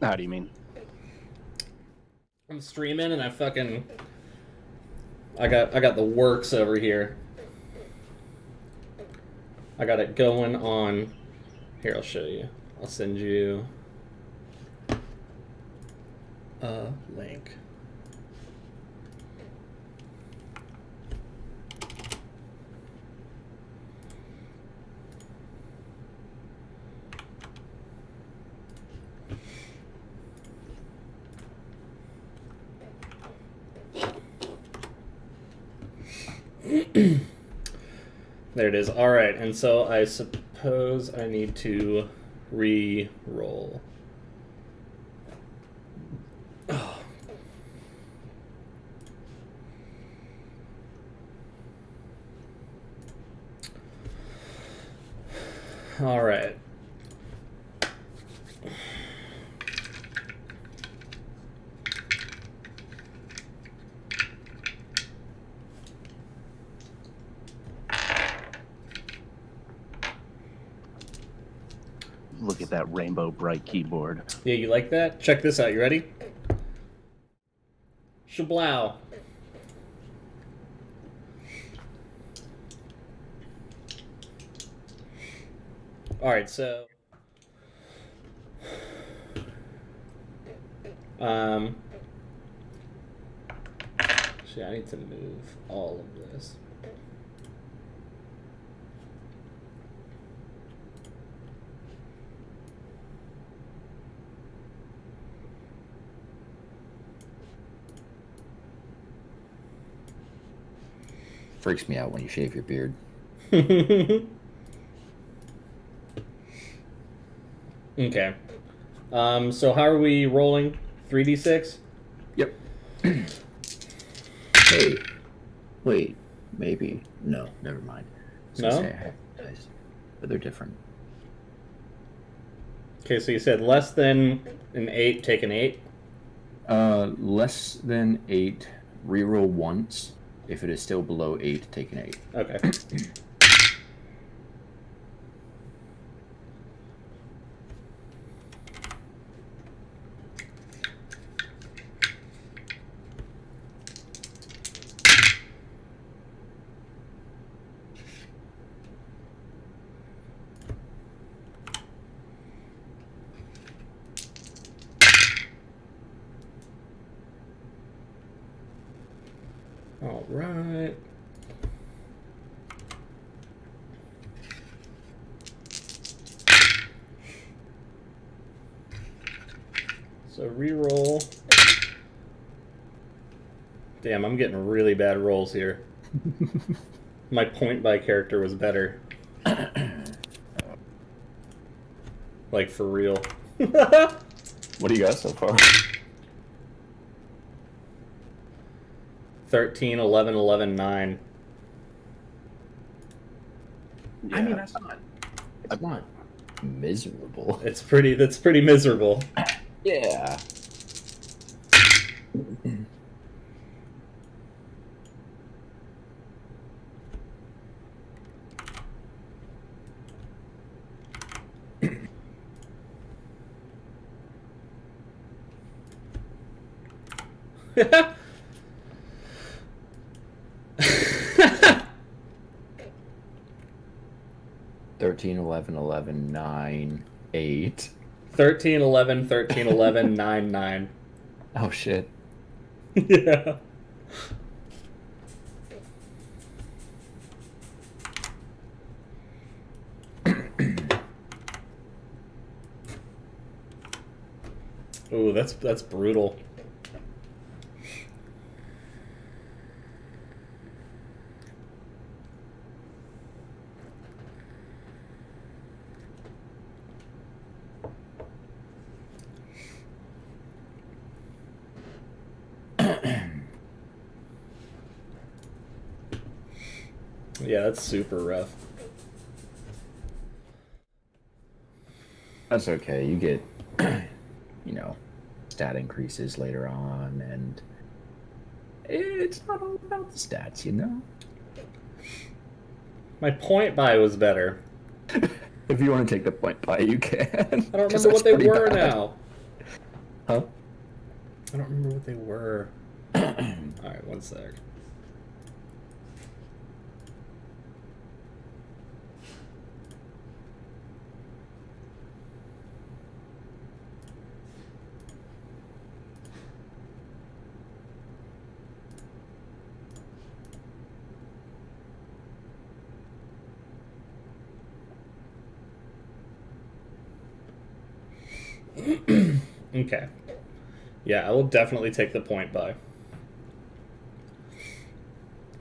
How do you mean? I'm streaming and I got the works over here. I got it going on. Here, I'll show you. I'll send you a link. There it is. All right, and so I suppose I need to re-roll. Oh. All right. Look at that rainbow bright keyboard. Yeah, you like that? Check this out. You ready? Shablow. All right, so shit, I need to move all of this. Freaks me out when you shave your beard. Okay. So how are we rolling? 3d6? Yep. Hey. Wait. Maybe. No. Never mind. No? Say I have dice, but they're different. Okay, so you said less than an 8, take an 8? Less than 8, reroll once. If it is still below 8, take an 8. Okay. All right. So reroll. Damn, I'm getting really bad rolls here. My point by character was better. Like, for real. What do you got so far? 13, 11, 11, 9. Yeah. I mean, that's not miserable. That's pretty miserable. Yeah. Yeah. 13, 11, 11, 9, 8. 13, 11, 13, 11, 9, 9. Oh, shit. Yeah. Ooh, that's brutal. Yeah, that's super rough. That's okay. You get, stat increases later on, and it's not all about the stats, My point buy was better. If you want to take the point by, you can. I don't remember what they were now. Huh? I don't remember what they were. Alright, one sec. Okay. Yeah, I will definitely take the point buy.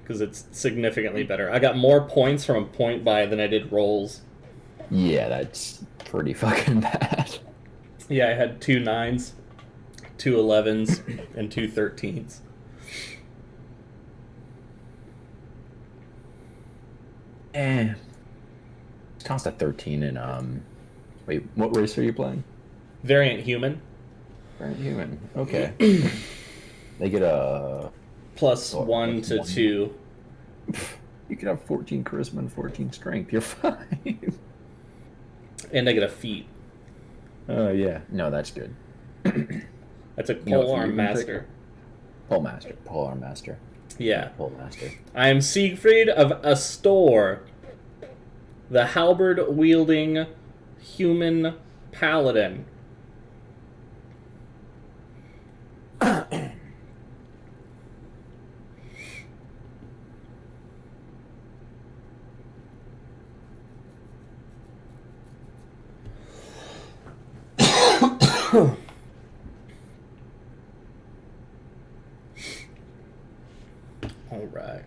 Because it's significantly better. I got more points from a point buy than I did rolls. Yeah, that's pretty fucking bad. Yeah, I had 2 9s, 2 11s, and 2 13s. Cost a 13 and wait, what race are you playing? Variant human. Right, human. Okay. They get a Plus What, 1 plus to one? 2. you can have 14 charisma and 14 strength. You're fine. And I get a feat. Oh yeah. No, that's good. That's a You know what polearm feat you're gonna master. Polearm master. Yeah. Pole master. I am Siegfried of Astor, the halberd-wielding human paladin. All right.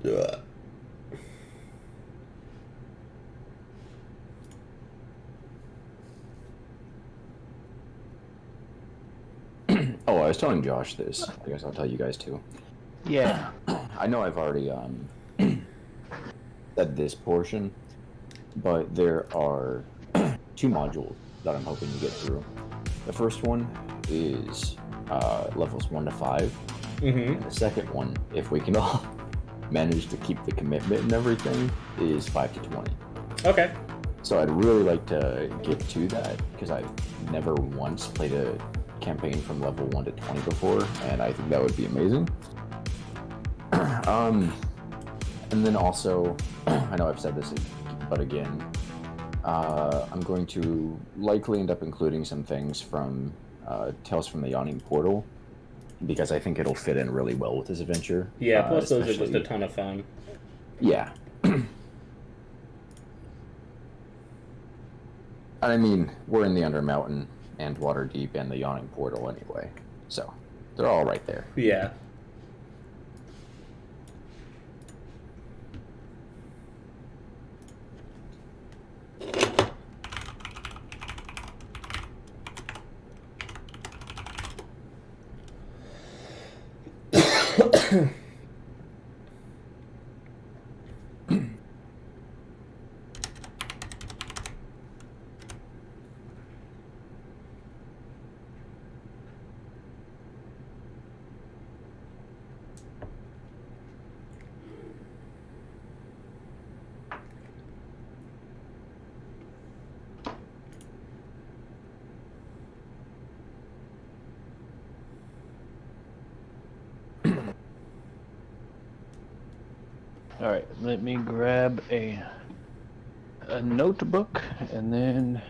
Ugh. Oh, I was telling Josh this. I guess I'll tell you guys too. Yeah. I know I've already said this portion, but there are 2 modules that I'm hoping to get through. The first one is levels 1 to 5. Mm-hmm. The second one, if we can all manage to keep the commitment and everything, is 5 to 20. Okay. So I'd really like to get to that because I've never once played a campaign from level 1 to 20 before, and I think that would be amazing. And then also, I know I've said this, but again, I'm going to likely end up including some things from Tales from the Yawning Portal, because I think it'll fit in really well with this adventure. Yeah, plus those are just a especially- ton of fun. Yeah. I mean, we're in the Undermountain and Waterdeep and the Yawning Portal anyway, so they're all right there. Yeah. All right, let me grab a notebook and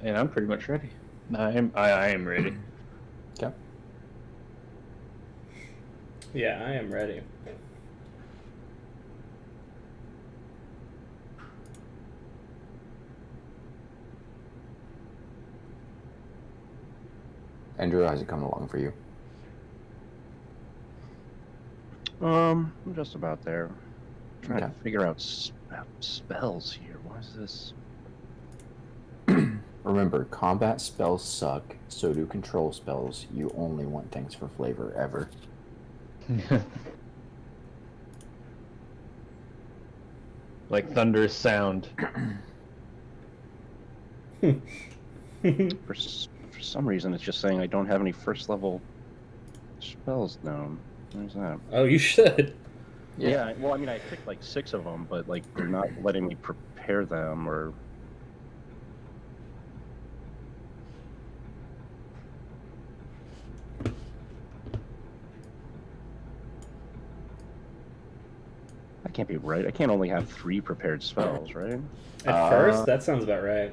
I'm pretty much ready. I am ready. Okay. Yeah, I am ready. Andrew, how's it coming along for you? I'm just about there. Trying Okay. to figure out spells here. What is this? Remember, combat spells suck, so do control spells. You only want things for flavor ever. Like thunderous sound. For some reason, it's just saying I don't have any first level spells known. Where's that? Oh, you should. Yeah. Well, I mean, I picked like 6 of them, but like they're not letting me prepare them or. That can't be right. I can't only have 3 prepared spells, right? At first, that sounds about right.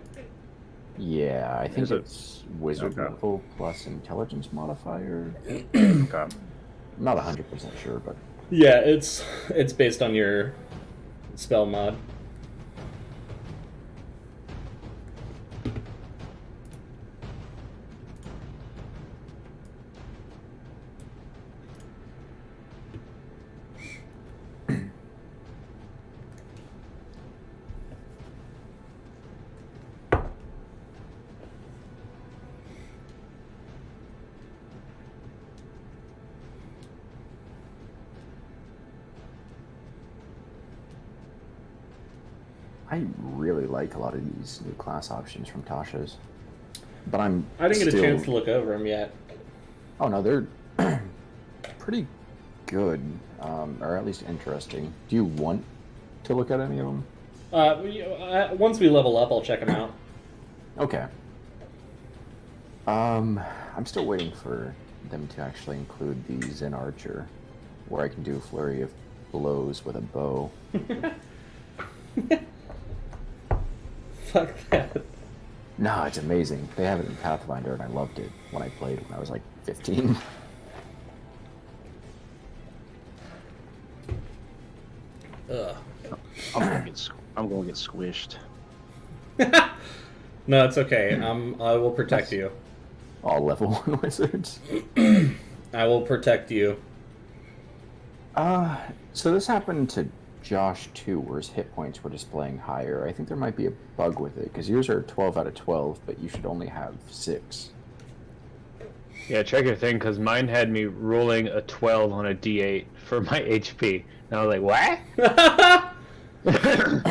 Yeah, I think Is it? it's wizard Okay. level plus intelligence modifier. Okay. Not 100% sure, but Yeah, it's based on your spell mod. I really like a lot of these new class options from Tasha's. But I didn't get a still- chance to look over them yet. Oh no, they're pretty good, or at least interesting. Do you want to look at any of them? Once we level up, I'll check them out. Okay. I'm still waiting for them to actually include the Zen Archer, where I can do flurry of blows with a bow. Fuck that. No, it's amazing. They have it in Pathfinder, and I loved it when I played when I was like 15. Ugh. I'm gonna get squished. No, it's okay. I will protect you. All level 1 wizards. I will protect you. So this happened to Josh too, where his hit points were displaying higher. I think there might be a bug with it, because yours are 12 out of 12, but you should only have 6. Yeah, check your thing, because mine had me rolling a 12 on a d8 for my HP. And I was like, what?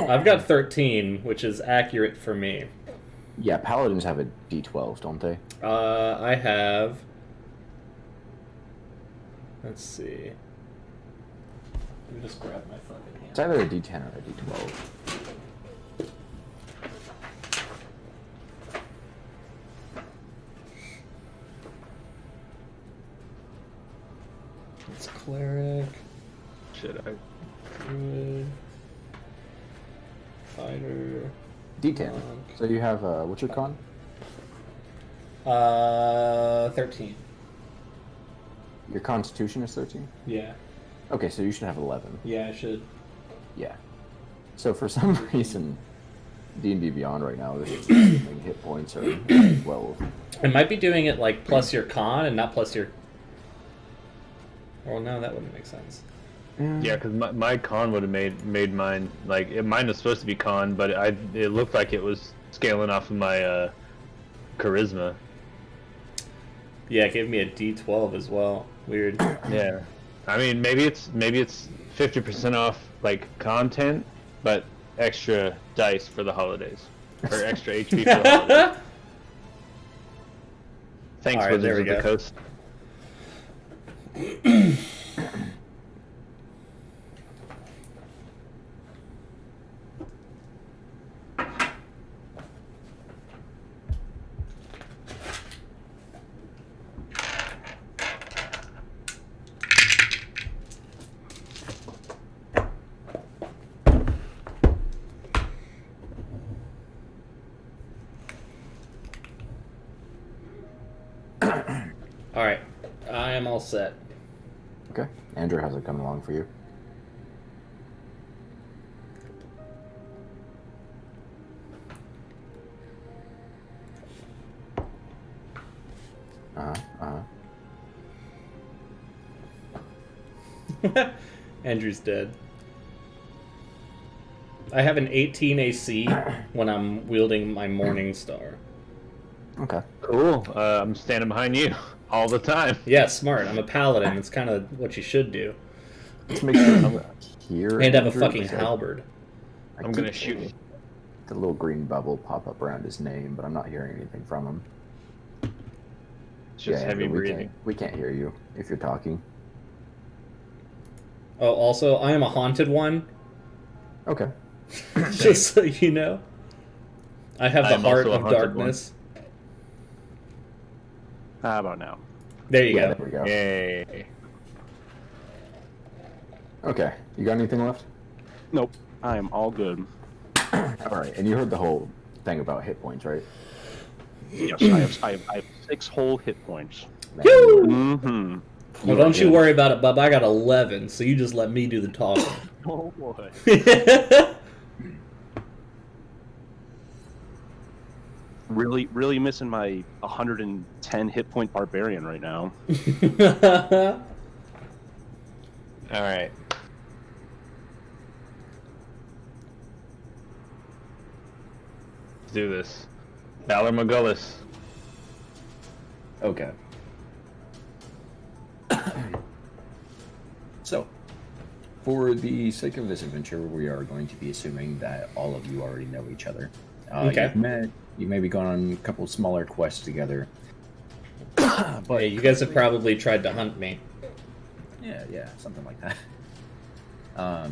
I've got 13, which is accurate for me. Yeah, paladins have a d12, don't they? I have. Let's see. Let me just grab my fucking It's hand. either a d10 or a d12. It's cleric, Shit, druid, fighter. D10. So you have, what's your con? 13. Your constitution is 13? Yeah. Okay, so you should have 11. Yeah, I should. Yeah. So for some reason, D&D Beyond right now, this is assuming hit points are 12. It might be doing it like plus your con and not plus your. Well, no, that wouldn't make sense. yeah, because my con would have made mine, like, mine was supposed to be con, but it looked like it was scaling off of my charisma. Yeah, it gave me a D12 as well. Weird. Yeah. I mean, maybe it's 50% off, like, content, but extra dice for the holidays. Or extra HP for the holidays. Thanks, Alright, there Wizards we of the go. Coast. Alright, I am all set. Okay. Andrew, how's it coming along for you? Andrew's dead. I have an 18 AC when I'm wielding my Morning Star. Okay. Cool. I'm standing behind you all the time. Yeah, smart. I'm a paladin. It's kind of what you should do. Let's make sure I'm here. And have a Andrew, fucking because halberd. I I'm gonna keep shoot. seeing the little green bubble pop up around his name, but I'm not hearing anything from him. It's just heavy Andrew, breathing. We can't hear you if you're talking. Oh, also, I am a haunted one. Okay. Just so you know. I have the I'm heart also a of haunted darkness. How about now? There you Yeah, go. there we go. Yay. Okay. You got anything left? Nope. I am all good. All right. And you heard the whole thing about hit points, right? Yes, I have 6 whole hit points. Man, you are- Mm-hmm. Well, don't you worry about it, bub. I got 11, so you just let me do the talking. Oh boy. Really missing my 110 hit point barbarian right now. All right. Let's do this. Valor Magullis. Okay. So, for the sake of this adventure, we are going to be assuming that all of you already know each other. Okay. You've met, you maybe gone on a couple smaller quests together. But Hey, you guys have probably tried to hunt me. yeah, something like that.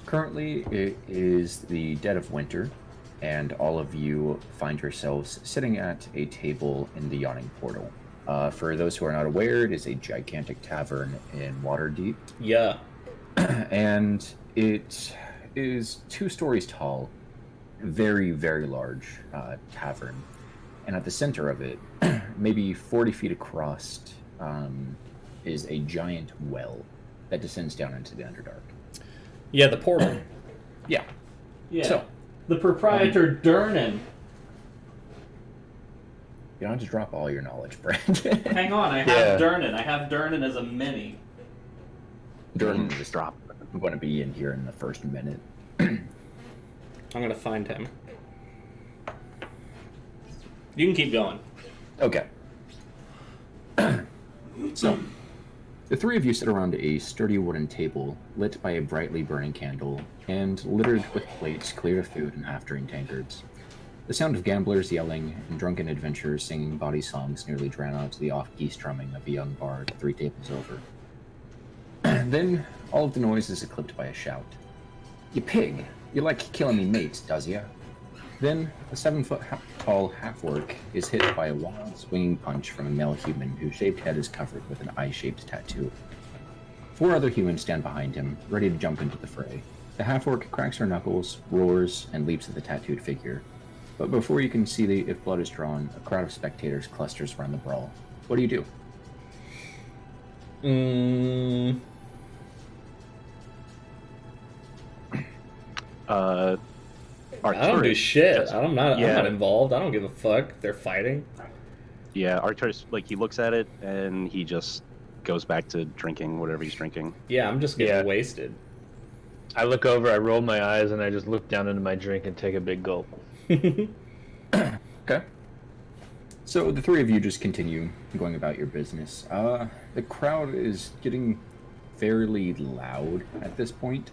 Currently, it is the dead of winter, and all of you find yourselves sitting at a table in the Yawning Portal. For those who are not aware, it is a gigantic tavern in Waterdeep, Yeah. and it is 2 stories tall, very, very large tavern. And at the center of it, maybe 40 feet across, is a giant well that descends down into the Underdark. Yeah, the portal. Yeah. Yeah. So, the proprietor Durnan. you don't have to drop all your knowledge, Brent. Hang on, I have Yeah. Durnan. I have Durnan as a mini. Durden is Drop. going to be in here in the first minute. I'm gonna find him. You can keep going. Okay. So, the 3 of you sit around a sturdy wooden table lit by a brightly burning candle and littered with plates cleared of food and half-drained tankards. The sound of gamblers yelling and drunken adventurers singing bawdy songs nearly drown out the off-key strumming of a young bard 3 tables over. Then, all of the noise is eclipsed by a shout. "You pig! You like killing me mates, does ya?" Then, a 7-foot-tall half-orc is hit by a wild, swinging punch from a male human whose shaved head is covered with an eye-shaped tattoo. 4 other humans stand behind him, ready to jump into the fray. The half-orc cracks her knuckles, roars, and leaps at the tattooed figure. But before you can see if blood is drawn, a crowd of spectators clusters around the brawl. What do you do? I don't do shit. Yes. I'm not Yeah. involved. I don't give a fuck. They're fighting. Yeah, Arcturus, like, he looks at it and he just goes back to drinking whatever he's drinking. Yeah, I'm just getting Yeah. wasted. I look over, I roll my eyes, and I just look down into my drink and take a big gulp. Okay. So the 3 of you just continue going about your business. The crowd is getting fairly loud at this point.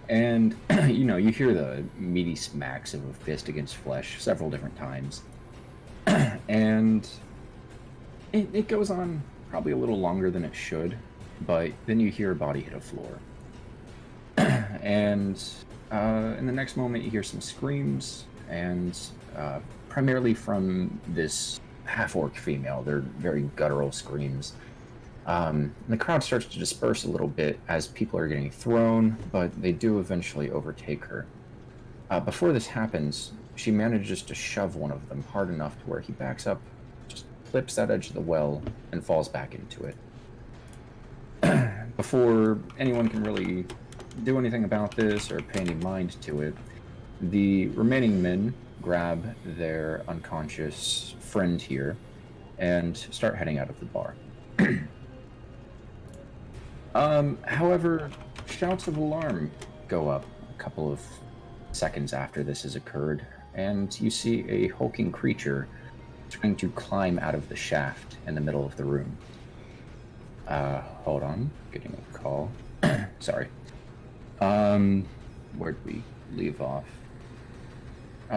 And, you hear the meaty smacks of a fist against flesh several different times. And it goes on probably a little longer than it should, but then you hear a body hit a floor. And in the next moment you hear some screams, and primarily from this half-orc female. They're very guttural screams. And the crowd starts to disperse a little bit as people are getting thrown, but they do eventually overtake her. Before this happens, she manages to shove one of them hard enough to where he backs up, just clips that edge of the well, and falls back into it. Before anyone can really do anything about this or pay any mind to it, the remaining men grab their unconscious friend here and start heading out of the bar. However, shouts of alarm go up a couple of seconds after this has occurred, and you see a hulking creature trying to climb out of the shaft in the middle of the room. Hold on, getting a call. Sorry. Where'd we leave off?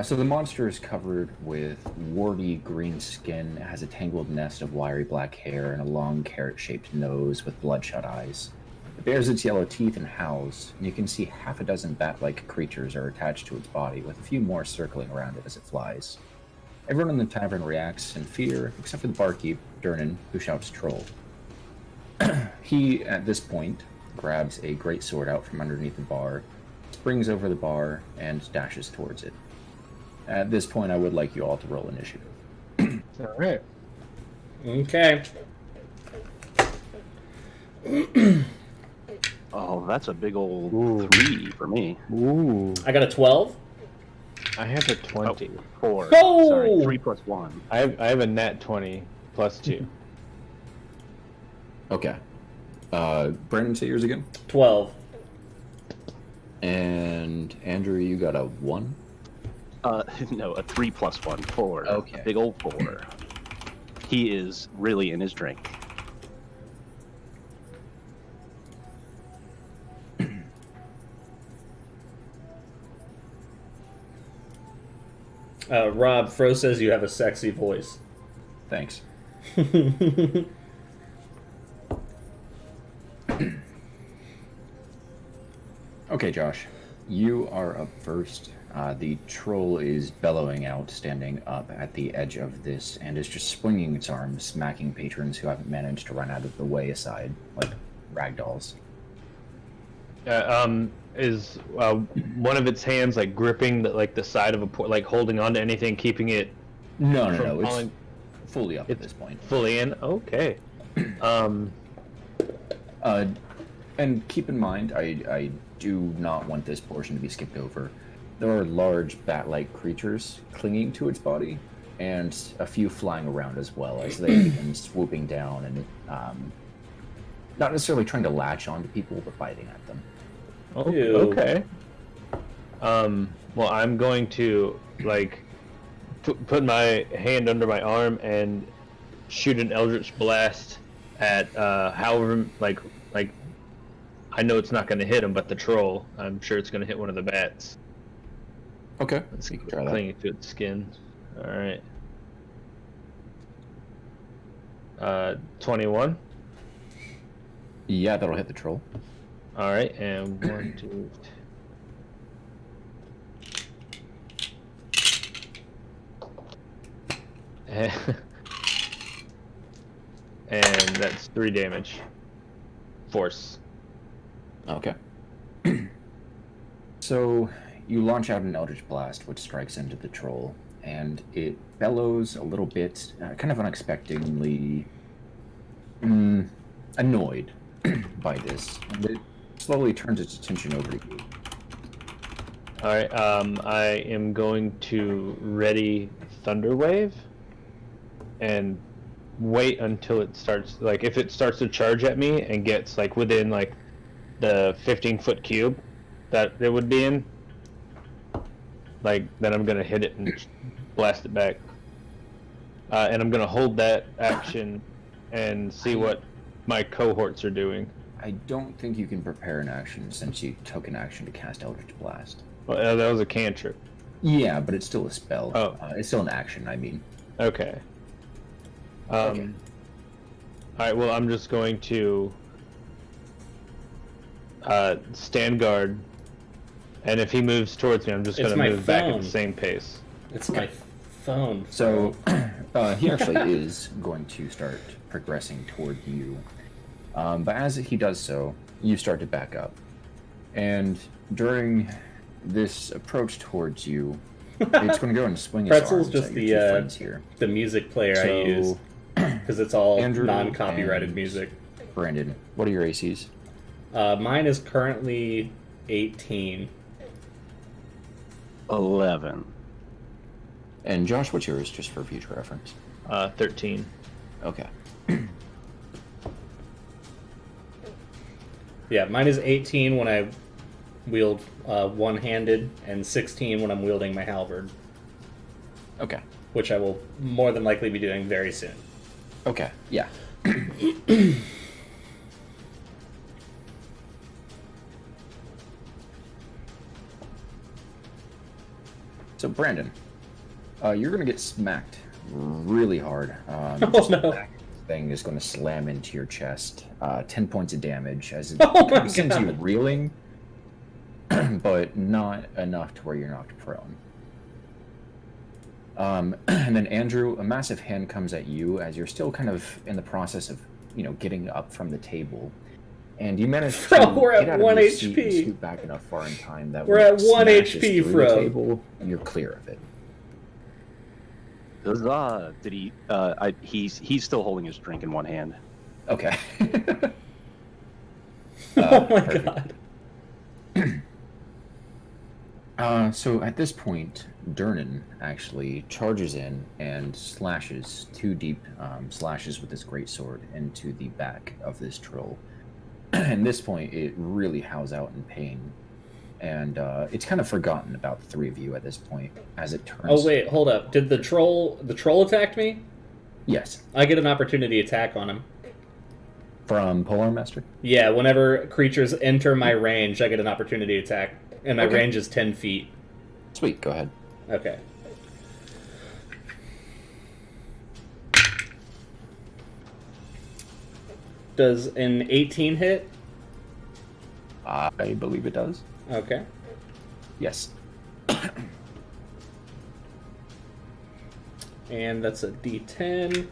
So the monster is covered with warty green skin, has a tangled nest of wiry black hair, and a long carrot-shaped nose with bloodshot eyes. It bares its yellow teeth and howls, and you can see half a dozen bat-like creatures are attached to its body, with a few more circling around it as it flies. Everyone in the tavern reacts in fear, except for the barkeep, Durnan, who shouts troll. He, at this point, grabs a great sword out from underneath the bar, springs over the bar, and dashes towards it. At this point, I would like you all to roll initiative. All right. Okay. Oh, that's a big old Ooh. 3 for me. Ooh. I got a 12. I have a 20. 4. Oh! Sorry, 3 plus 1. I have a nat 20 plus 2. Okay. Brandon, say yours again. 12. And Andrew, you got a 1? No, a 3 plus 1, 4. Okay. A big old 4. He is really in his drink. Rob, Fro says you have a sexy voice. Thanks. Okay, Josh. You are up first. The troll is bellowing out, standing up at the edge of this, and is just swinging its arms, smacking patrons who haven't managed to run out of the way aside, like ragdolls. Is one of its hands like gripping the side of a like holding on to anything, keeping it No, from it's falling fully up at this point. fully in? Okay. And keep in mind, I do not want this portion to be skipped over. There are large bat-like creatures clinging to its body, and a few flying around as well as they begin swooping down and not necessarily trying to latch onto people, but biting at them. Oh, Ew. okay. Well, I'm going to like put my hand under my arm and shoot an Eldritch Blast at however like I know it's not going to hit him, but the troll. I'm sure it's going to hit one of the bats. Okay, It's you can try that. clinging to its skin. All right. 21. Yeah, that'll hit the troll. All right, and 1, 2. And that's 3 damage. Force. Okay. So you launch out an Eldritch Blast, which strikes into the troll, and it bellows a little bit, kind of unexpectedly annoyed by this, and it slowly turns its attention over to you. All right, I am going to ready Thunder Wave and wait until it starts. Like, if it starts to charge at me and gets like within like the 15-foot cube that it would be in, like, then I'm gonna hit it and blast it back. And I'm gonna hold that action and see what my cohorts are doing. I don't think you can prepare an action since you took an action to cast Eldritch Blast. Well, that was a cantrip. Yeah, but it's still a spell. Oh. It's still an action, I mean. Okay. Okay. Alright, well, I'm just going to stand guard, and if he moves towards me, I'm just going to my move back at phone. the same pace. It's my phone. So, he actually is going to start progressing toward you. But as he does so, you start to back up. And during this approach towards you, it's going to go and swing its Pretzel's arms just at your two the friends here. the music player I So, use because it's all Andrew non-copyrighted and music. Brandon, what are your ACs? Mine is currently 18. 11. And Josh, what's yours, just for future reference? 13. Okay. Yeah, mine is 18 when I wield one-handed, and 16 when I'm wielding my halberd, Okay. which I will more than likely be doing very soon. Okay. Yeah. So Brandon, you're gonna get smacked really hard. Oh, no. The back thing is going to slam into your chest. 10 points of damage as it Oh my sends you God. reeling, but not enough to where you're knocked prone. And then Andrew, a massive hand comes at you as you're still kind of in the process of, getting up from the table. And you manage to Bro, we're at get out of 1 your seat and HP. scoot back enough far in time that We're when at it 1 smashes HP, through Fro. the table, you're clear of it. Huzzah! Did he? He's still holding his drink in one hand. Okay. Oh my perfect. God. So at this point, Durnan actually charges in and slashes 2 deep slashes with his greatsword into the back of this troll. At this point, it really howls out in pain, and it's kind of forgotten about the 3 of you at this point as it turns. Oh wait, hold up. Did the troll attack me? Yes, I get an opportunity attack on him. from Polar Master. Yeah, whenever creatures enter my range, I get an opportunity attack, and my Okay. range is 10 feet. Sweet, go ahead. Okay. Does an 18 hit? I believe it does. Okay. Yes. And that's a D10.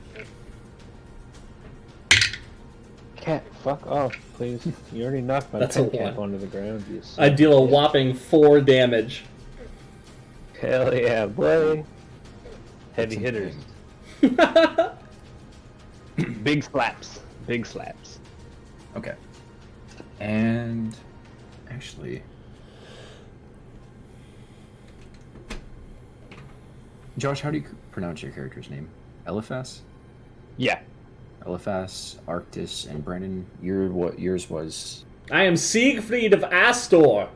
Cat, fuck off, please. You already knocked my That's a pen cap one. onto the ground. You I deal a whopping 4 damage. Hell yeah, boy. Heavy hitters. Big slaps. Big slaps. Okay. And actually, Josh, how do you pronounce your character's name? Eliphas? Yeah. Eliphas, Arctis, and Brandon. Yours was. I am Siegfried of Astor.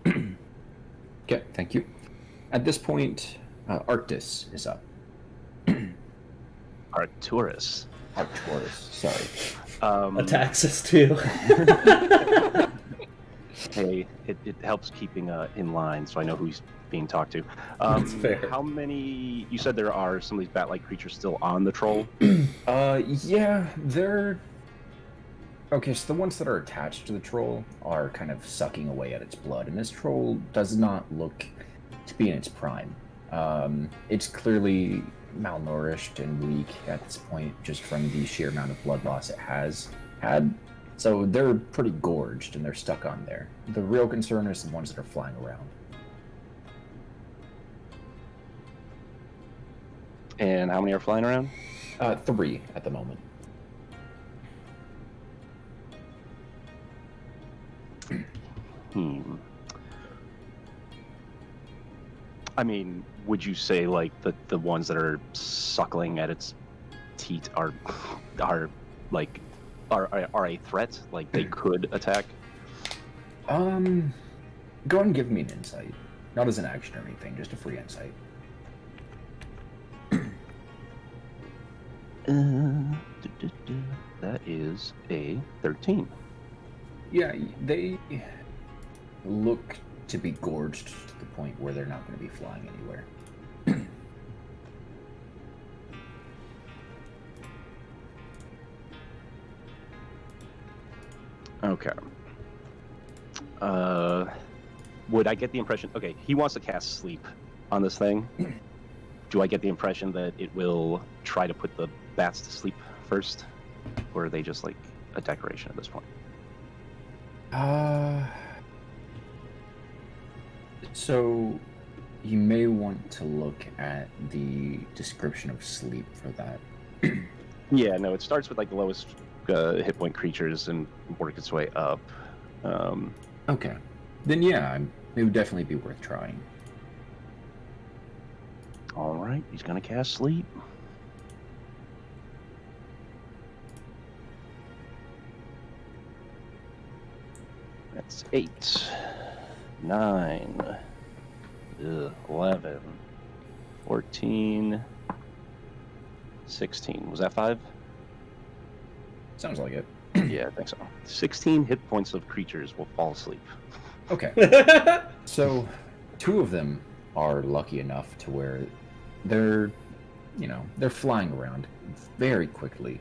Okay, thank you. At this point, Arctis is up. Arcturus. Arcturus, sorry. Attacks us too. Hey, it helps keeping in line, so I know who's being talked to. That's fair. How many? You said there are some of these bat-like creatures still on the troll. Yeah, they're. Okay, so the ones that are attached to the troll are kind of sucking away at its blood, and this troll does not look to be in its prime. It's clearly malnourished and weak at this point, just from the sheer amount of blood loss it has had. So they're pretty gorged, and they're stuck on there. The real concern is the ones that are flying around. And how many are flying around? 3 at the moment. I mean, would you say like the ones that are suckling at its teat are like are a threat? Like they could attack? Go ahead and give me an insight. Not as an action or anything, just a free insight. That is a 13. Yeah, they look to be gorged to the point where they're not going to be flying anywhere. Okay. Would I get the impression? Okay, he wants to cast sleep on this thing. Do I get the impression that it will try to put the bats to sleep first, or are they just like a decoration at this point? So you may want to look at the description of sleep for that. Yeah, no. It starts with like the lowest hit point creatures and work its way up. Okay. Then yeah, it would definitely be worth trying. All right, he's gonna cast sleep. That's 8, 9, 11, 14, 16. Was that 5? Sounds like it. Yeah, I think so. 16 hit points of creatures will fall asleep. Okay. So, 2 of them are lucky enough to where they're flying around very quickly,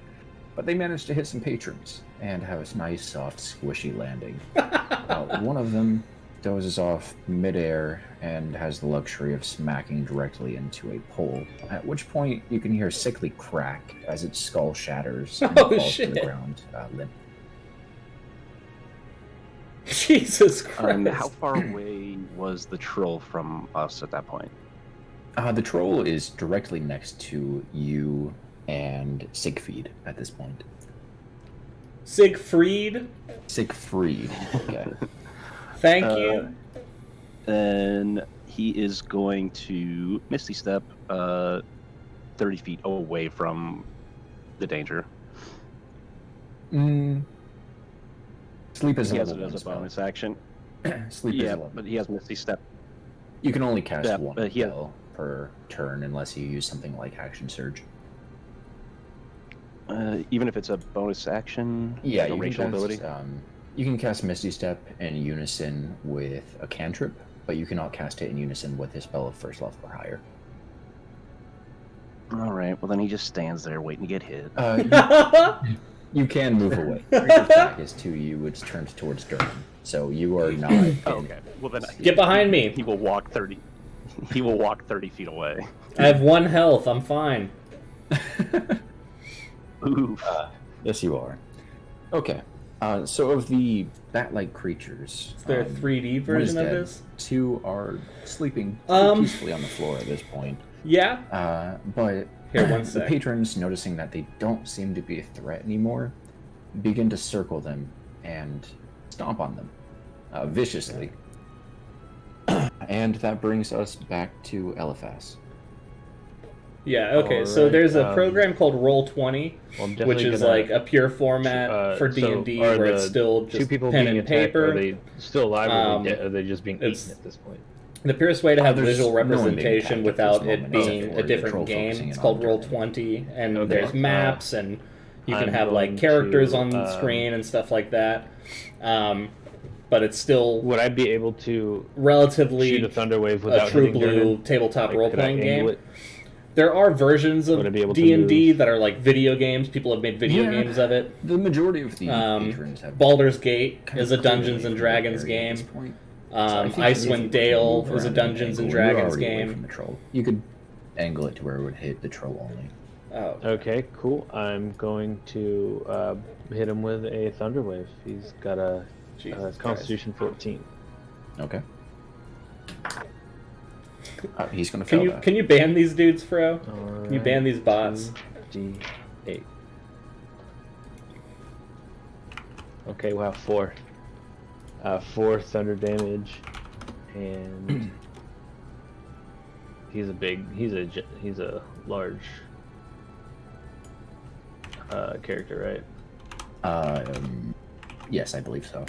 but they manage to hit some patrons and have a nice, soft, squishy landing. One of them dozes off midair and has the luxury of smacking directly into a pole, at which point you can hear a sickly crack as its skull shatters and falls to the ground limp. Jesus Christ. How far away was the troll from us at that point? The troll is directly next to you and Siegfried at this point. Siegfried? Siegfried. Okay. Thank you. Then he is going to Misty Step 30 feet away from the danger. Sleep is He a has level it as 1 a spell. bonus action. Sleep is Yeah, a level. but he has Misty Step. You can only cast Yeah, one but he has- spell per turn unless you use something like Action Surge. Even if it's a bonus action, Yeah, like a you racial can cast, ability. you can cast Misty Step in unison with a cantrip, but you cannot cast it in unison with a spell of first level or higher. All right, well then he just stands there waiting to get hit. You can move away. Creature's back is to you. It's turned towards Durham, so you are not. Oh, okay. Well then Get behind me. he will walk 30. He will walk 30 feet away. I have 1 health. I'm fine. Oof. Yes, you are. Okay. So of the bat-like creatures, Is there a 3D one is version of dead. this? 2 are sleeping pretty peacefully on the floor at this point. Yeah. But Here, one the sec. patrons, noticing that they don't seem to be a threat anymore, begin to circle them and stomp on them viciously. And that brings us back to Eliphas. Yeah, okay, so Alright, there's a program called Roll20, Well, I'm definitely which is gonna- like a pure format for D&D so are where it's the still 2 just people pen being and attacked, paper. are they still alive, or are they, Um, are they just being it's- eaten at this point? The purest way to have There's visual no one being representation attacked without at this it moment, being except a for different the troll game. focusing It's in called on Durham. Roll20, and Okay, there's maps, and you can I'm have like going characters to, on screen and stuff like that. But it's still Would I be able to relatively shoot a thunder wave without a true hitting blue Durnan? tabletop Like, role could I playing angle game. it? There are versions of Would I be able to D&D move? that are like video games. People have made video Yeah. games of it. The majority of the patrons have Baldur's Gate kind is of a cleared Dungeons away and from that Dragons area at game. this point. So I think if you Icewind were to Dale move is a around Dungeons and angle, you're Dragons already away game. from the troll. You could angle it to where it would hit the troll only. Oh, Okay, cool. I'm going to hit him with a thunder wave. He's got a Jesus Constitution 14. Okay. He's gonna Can fail you that. can you ban these dudes, Fro? Can you ban these bots? D8. Okay, wow, 4. 4 thunder damage, and he's a large character, right? Yes, I believe so.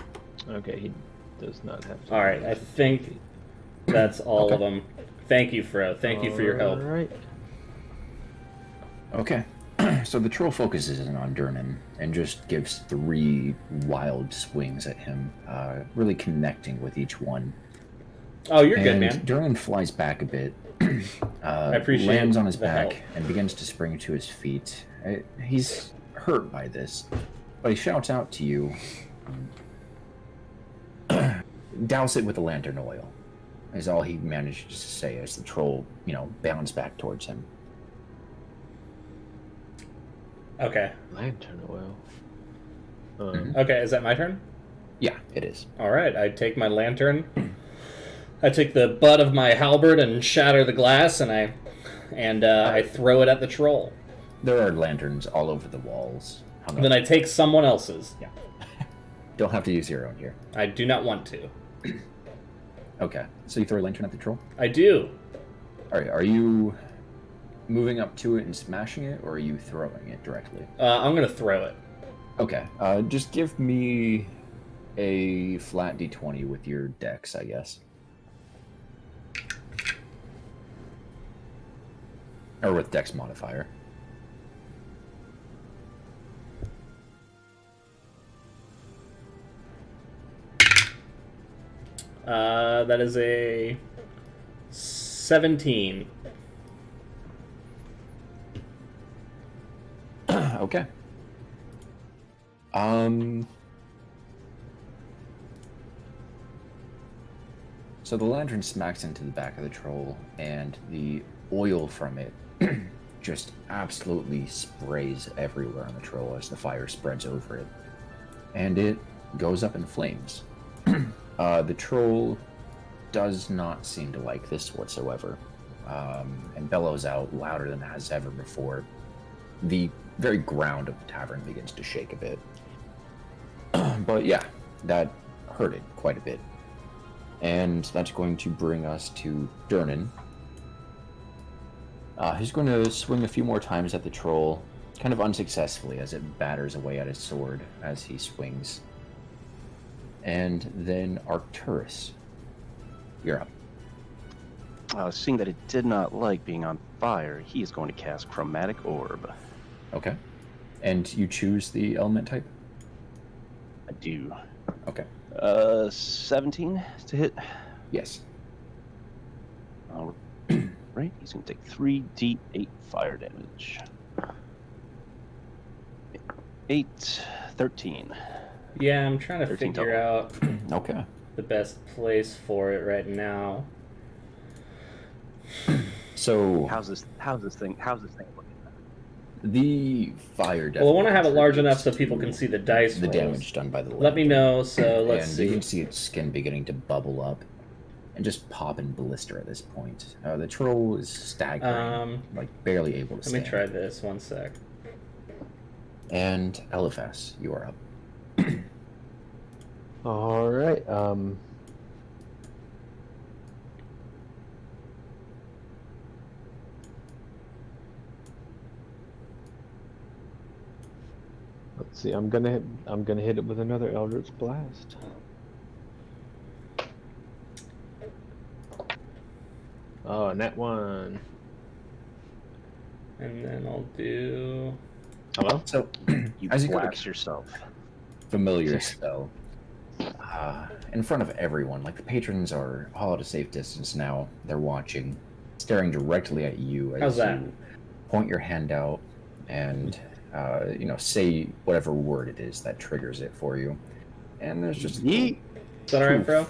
Okay, he does not have to. All right, I think that's all Okay. of them. Thank you, Fro. Thank you for your help. All right. Okay. So the troll focuses in on Durnan and just gives 3 wild swings at him, really connecting with each one. Oh, you're And good, man. Durnan flies back a bit, appreciate lands on his the back, help. and begins to spring to his feet. He's hurt by this, but he shouts out to you, douse it with the lantern oil, is all he manages to say as the troll, bounds back towards him. Okay. Lantern oil. Okay, is that my turn? Yeah, it is. All right, I take my lantern. I take the butt of my halberd and shatter the glass, and I throw it at the troll. There are lanterns all over the walls. hung up. Then I take someone else's. Yeah. Don't have to use your own here. I do not want to. Okay. So you throw a lantern at the troll? I do. Alright, are you moving up to it and smashing it, or are you throwing it directly? I'm gonna throw it. Okay. Just give me a flat d20 with your dex, I guess. Or with dex modifier. That is a 17. Okay. So the lantern smacks into the back of the troll, and the oil from it just absolutely sprays everywhere on the troll as the fire spreads over it. And it goes up in flames. The troll does not seem to like this whatsoever, and bellows out louder than it has ever before. The very ground of the tavern begins to shake a bit. But yeah, that hurt it quite a bit. And that's going to bring us to Durnan. He's going to swing a few more times at the troll, kind of unsuccessfully as it batters away at his sword as he swings. And then Arcturus, you're up. Seeing that it did not like being on fire, he is going to cast Chromatic Orb. Okay. And you choose the element type? I do. Okay. 17 to hit. Yes. All right, he's going to take 3d8 fire damage. 8, 13. Yeah, I'm trying to 13 figure out Okay. the best place for it right now. So How's this thing looking? the fire Well, I want to have it large enough so contributes people to can see the dice the rolls. damage done by the Let me lantern. know, so let's and see. you can see its skin beginning to bubble up and just pop and blister at this point. The troll is staggering, like barely able to Let stand. me try this, one sec. And Eliphas, you are up. All right. Let's see. I'm gonna hit it with another Eldritch Blast. Oh, net one. And then I'll do... Hello? So, You as you go to blast yourself. familiar spell, in front of everyone, like the patrons are all at a safe distance now. They're watching, staring directly at you as How's that? you point your hand out and say whatever word it is that triggers it for you. And there's just Yeet. Is that alright, bro?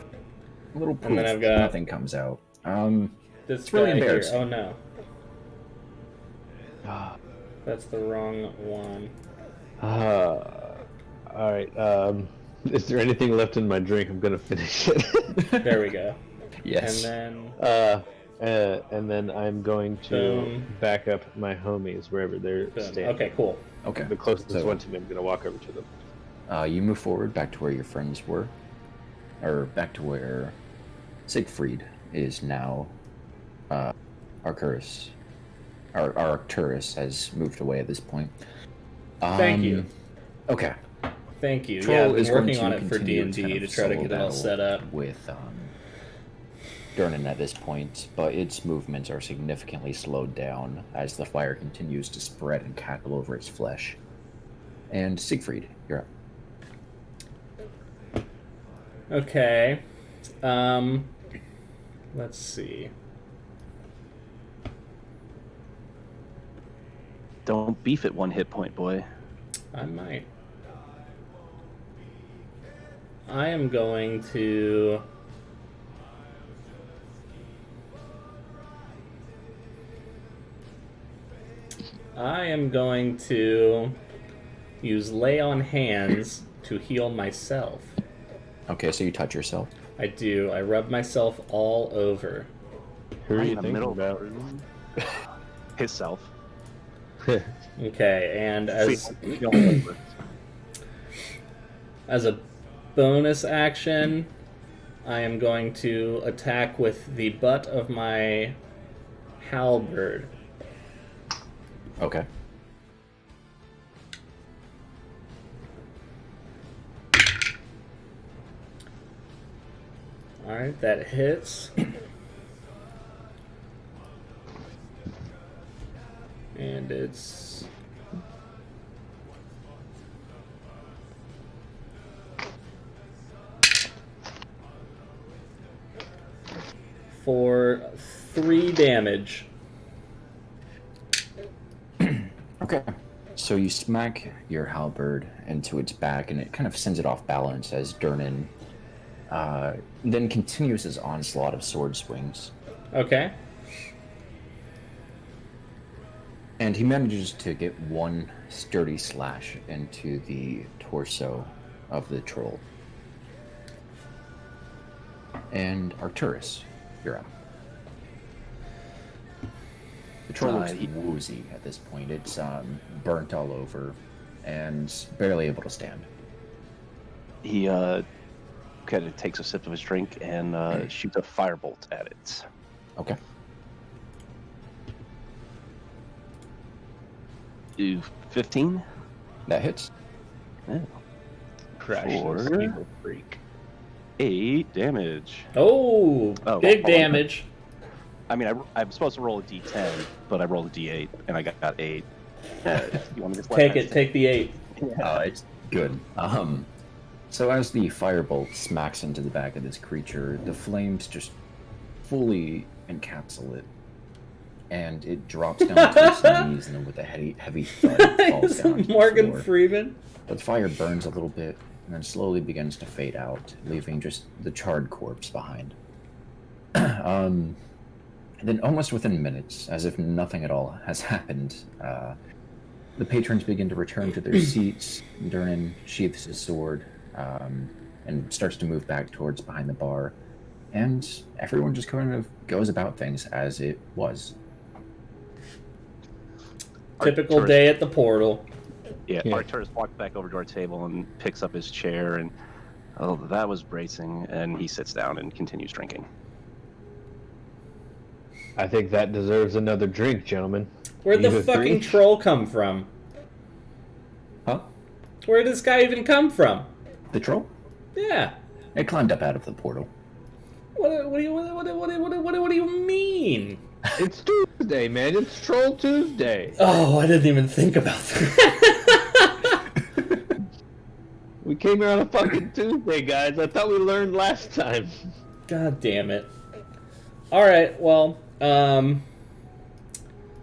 a little poof, And then I've got- nothing comes out. This It's really guy here. embarrassing. Oh no, Ah, that's the wrong one. all right. Is there anything left in my drink? I'm gonna finish it. There we go. Yes. And And then I'm going to Boom. back up my homies wherever they're then... standing. Okay, cool. Okay. The closest So- one to me, I'm gonna walk over to them. You move forward back to where your friends were, or back to where Siegfried is now. Arcturus has moved away at this point. Thank you. Okay. Thank you. Troll Yeah, I've is been going working to on it for continue D&D its kind to of try to solo get it all battle set up. with Durnan at this point, but its movements are significantly slowed down as the fire continues to spread and cackle over its flesh. And Siegfried, you're up. Okay. Let's see. Don't beef at 1 hit point, boy. I might. I am going to... use Lay on Hands to heal myself. Okay, so you touch yourself. I do. I rub myself all over. Who are Right you in the thinking middle about? Himself. Okay, and as Feel- as a bonus action, I am going to attack with the butt of my halberd Okay. Alright, that hits. And it's... for 3 damage. Okay. So you smack your halberd into its back, and it kind of sends it off balance as Durnan then continues his onslaught of sword swings. Okay. And he manages to get one sturdy slash into the torso of the troll. And Arcturus, you're up. The troll looks woozy at this point. It's burnt all over and barely able to stand. He kind of takes a sip of his drink and shoots a firebolt at it. Okay. Do 15? That hits. Yeah. Crash Four. this evil freak. 8 damage. Oh, big hold on. damage. I mean, I'm supposed to roll a d10, but I rolled a d8, and I got 8. You want me to just let Take that it, stay? take the 8. It's good. So as the firebolt smacks into the back of this creature, the flames just fully encapsulate it, and it drops down to its knees, and then with a heavy thud, falls down to the Morgan floor. Freeman. The fire burns a little bit, and then slowly begins to fade out, leaving just the charred corpse behind. And then almost within minutes, as if nothing at all has happened, the patrons begin to return to their seats. Durnan sheaths his sword and starts to move back towards behind the bar. And everyone just kind of goes about things as it was. Typical Arcturus- day at the portal. Yeah, Yeah. Arcturus walks back over to our table and picks up his chair, and oh, that was bracing, and he sits down and continues drinking. I think that deserves another drink, gentlemen. Where'd the Either fucking 3? troll come from? Huh? Where did this guy even come from? The troll? Yeah. It climbed up out of the portal. What do you mean? It's Tuesday, man. It's Troll Tuesday. Oh, I didn't even think about that. We came here on a fucking Tuesday, guys. I thought we learned last time. God damn it. All right, well,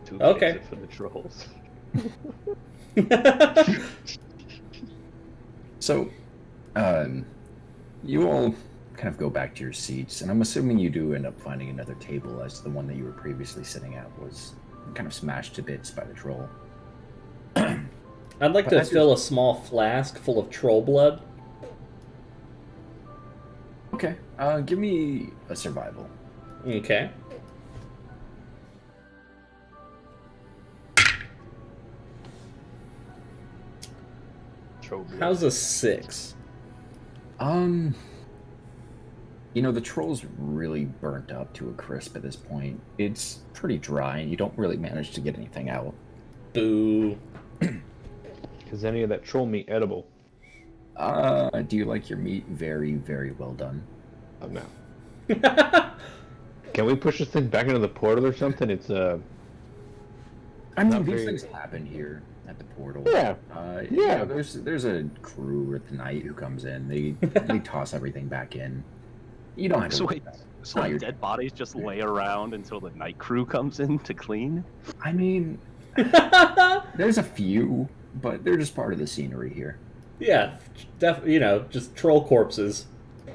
Tuesday Okay. for the trolls. So, you all kind of go back to your seats, and I'm assuming you do end up finding another table, as the one that you were previously sitting at was kind of smashed to bits by the troll. I'd like But to I fill a small flask full of troll blood. Okay, give me a survival. Okay. Troll blood. How's a 6? You know, the troll's really burnt up to a crisp at this point. It's pretty dry, and you don't really manage to get anything out. Boo. Is any of that troll meat edible? Do you like your meat very, very well done? Oh, no. Can we push this thing back into the portal or something? It's I mean, Not these very- things happen here at the portal. Yeah. Yeah. There's a crew at the night who comes in. They toss everything back in. You don't have to. So worry wait, about it. so No, like you're- dead bodies just lay around until the night crew comes in to clean? I mean, there's a few, but they're just part of the scenery here. Yeah, just troll corpses.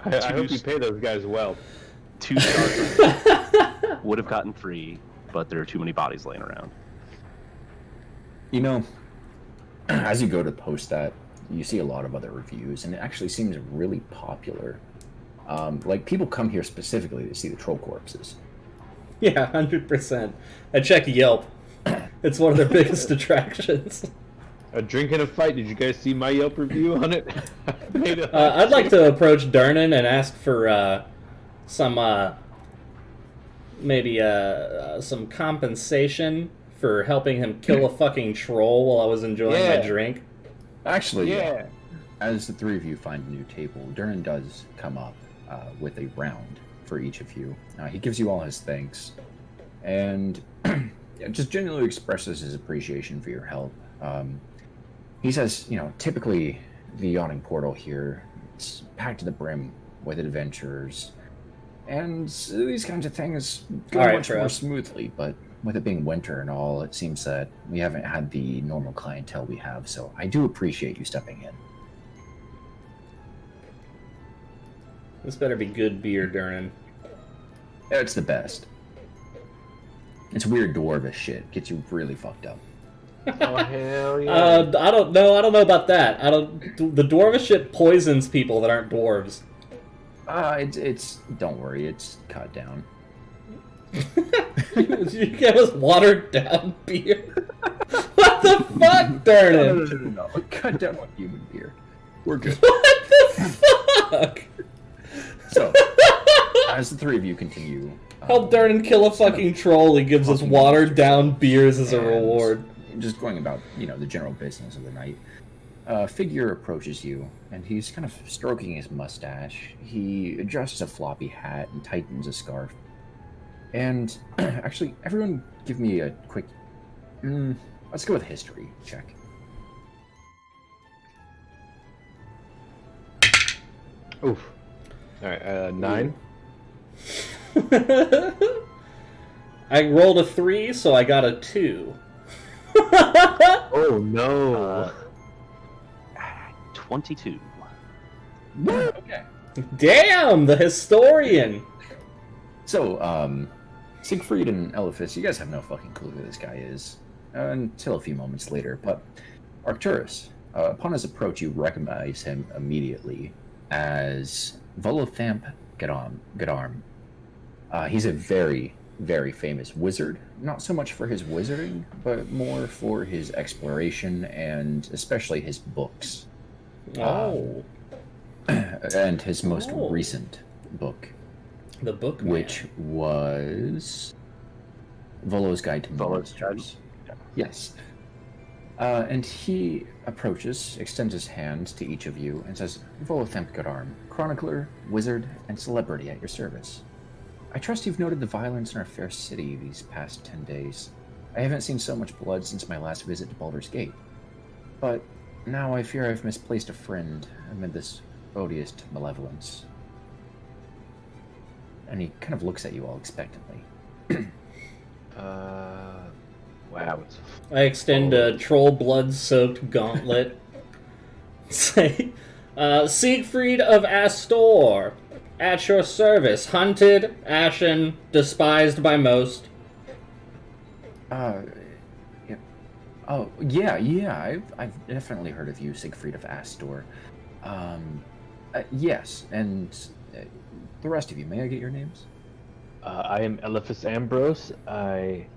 I hope you pay those guys well. 2 stars would have gotten 3, but there are too many bodies laying around. You know, as you go to post that, you see a lot of other reviews, and it actually seems really popular. Like, people come here specifically to see the troll corpses. Yeah, 100%. I check Yelp. It's one of their biggest attractions. A drink and a fight. Did you guys see my Yelp review on it? I'd like to approach Durnan and ask for some compensation for helping him kill a fucking troll while I was enjoying my Yeah. drink. Actually, Yeah. as the three of you find a new table, Durin does come up with a round for each of you. He gives you all his thanks, and just genuinely expresses his appreciation for your help. He says, typically the yawning portal here, it's packed to the brim with adventurers, and these kinds of things go All right, much more Trev. smoothly, but with it being winter and all, it seems that we haven't had the normal clientele we have, so I do appreciate you stepping in. This better be good beer, Durin. It's the best. It's weird dwarvish shit. Gets you really fucked up. Oh hell yeah! I don't know about that. The dwarvish shit poisons people that aren't dwarves. It's don't worry, it's cut down. You gave us watered down beer. What the fuck, Durin? No. Cut down on human beer. We're good. What the fuck? So, as the three of you continue, Help Durin kill a fucking troll. He gives us watered down beers as a and reward. just going about, the general business of the night, a figure approaches you, and he's kind of stroking his mustache. He adjusts a floppy hat and tightens a scarf. And actually, everyone give me a quick... let's go with history check. Oof. All right, 9. I rolled a 3, so I got a 2. Oh no! 22. Okay. Damn, the historian. So, Siegfried and Elephas, you guys have no fucking clue who this guy is. Until a few moments later, but Arcturus, upon his approach, you recognize him immediately as Volothamp Gadarm. He's a very, very famous wizard, not so much for his wizarding, but more for his exploration and especially his books. Oh. And his most Oh. recent book, The book man. which was Volo's Guide to Volo's Guide? Monsters. Yes. And he approaches, extends his hand to each of you, and says, Volothamp Gadarm, chronicler, wizard, and celebrity at your service. I trust you've noted the violence in our fair city these past 10 days. I haven't seen so much blood since my last visit to Baldur's Gate. But now I fear I've misplaced a friend amid this odious malevolence. And he kind of looks at you all expectantly. Wow. I extend a troll blood-soaked gauntlet. Say, Siegfried of Astor, at your service, hunted, ashen, despised by most. Yeah. Oh, yeah, I've definitely heard of you, Siegfried of Astor. Yes, and the rest of you, may I get your names? I am Elephas Ambrose. I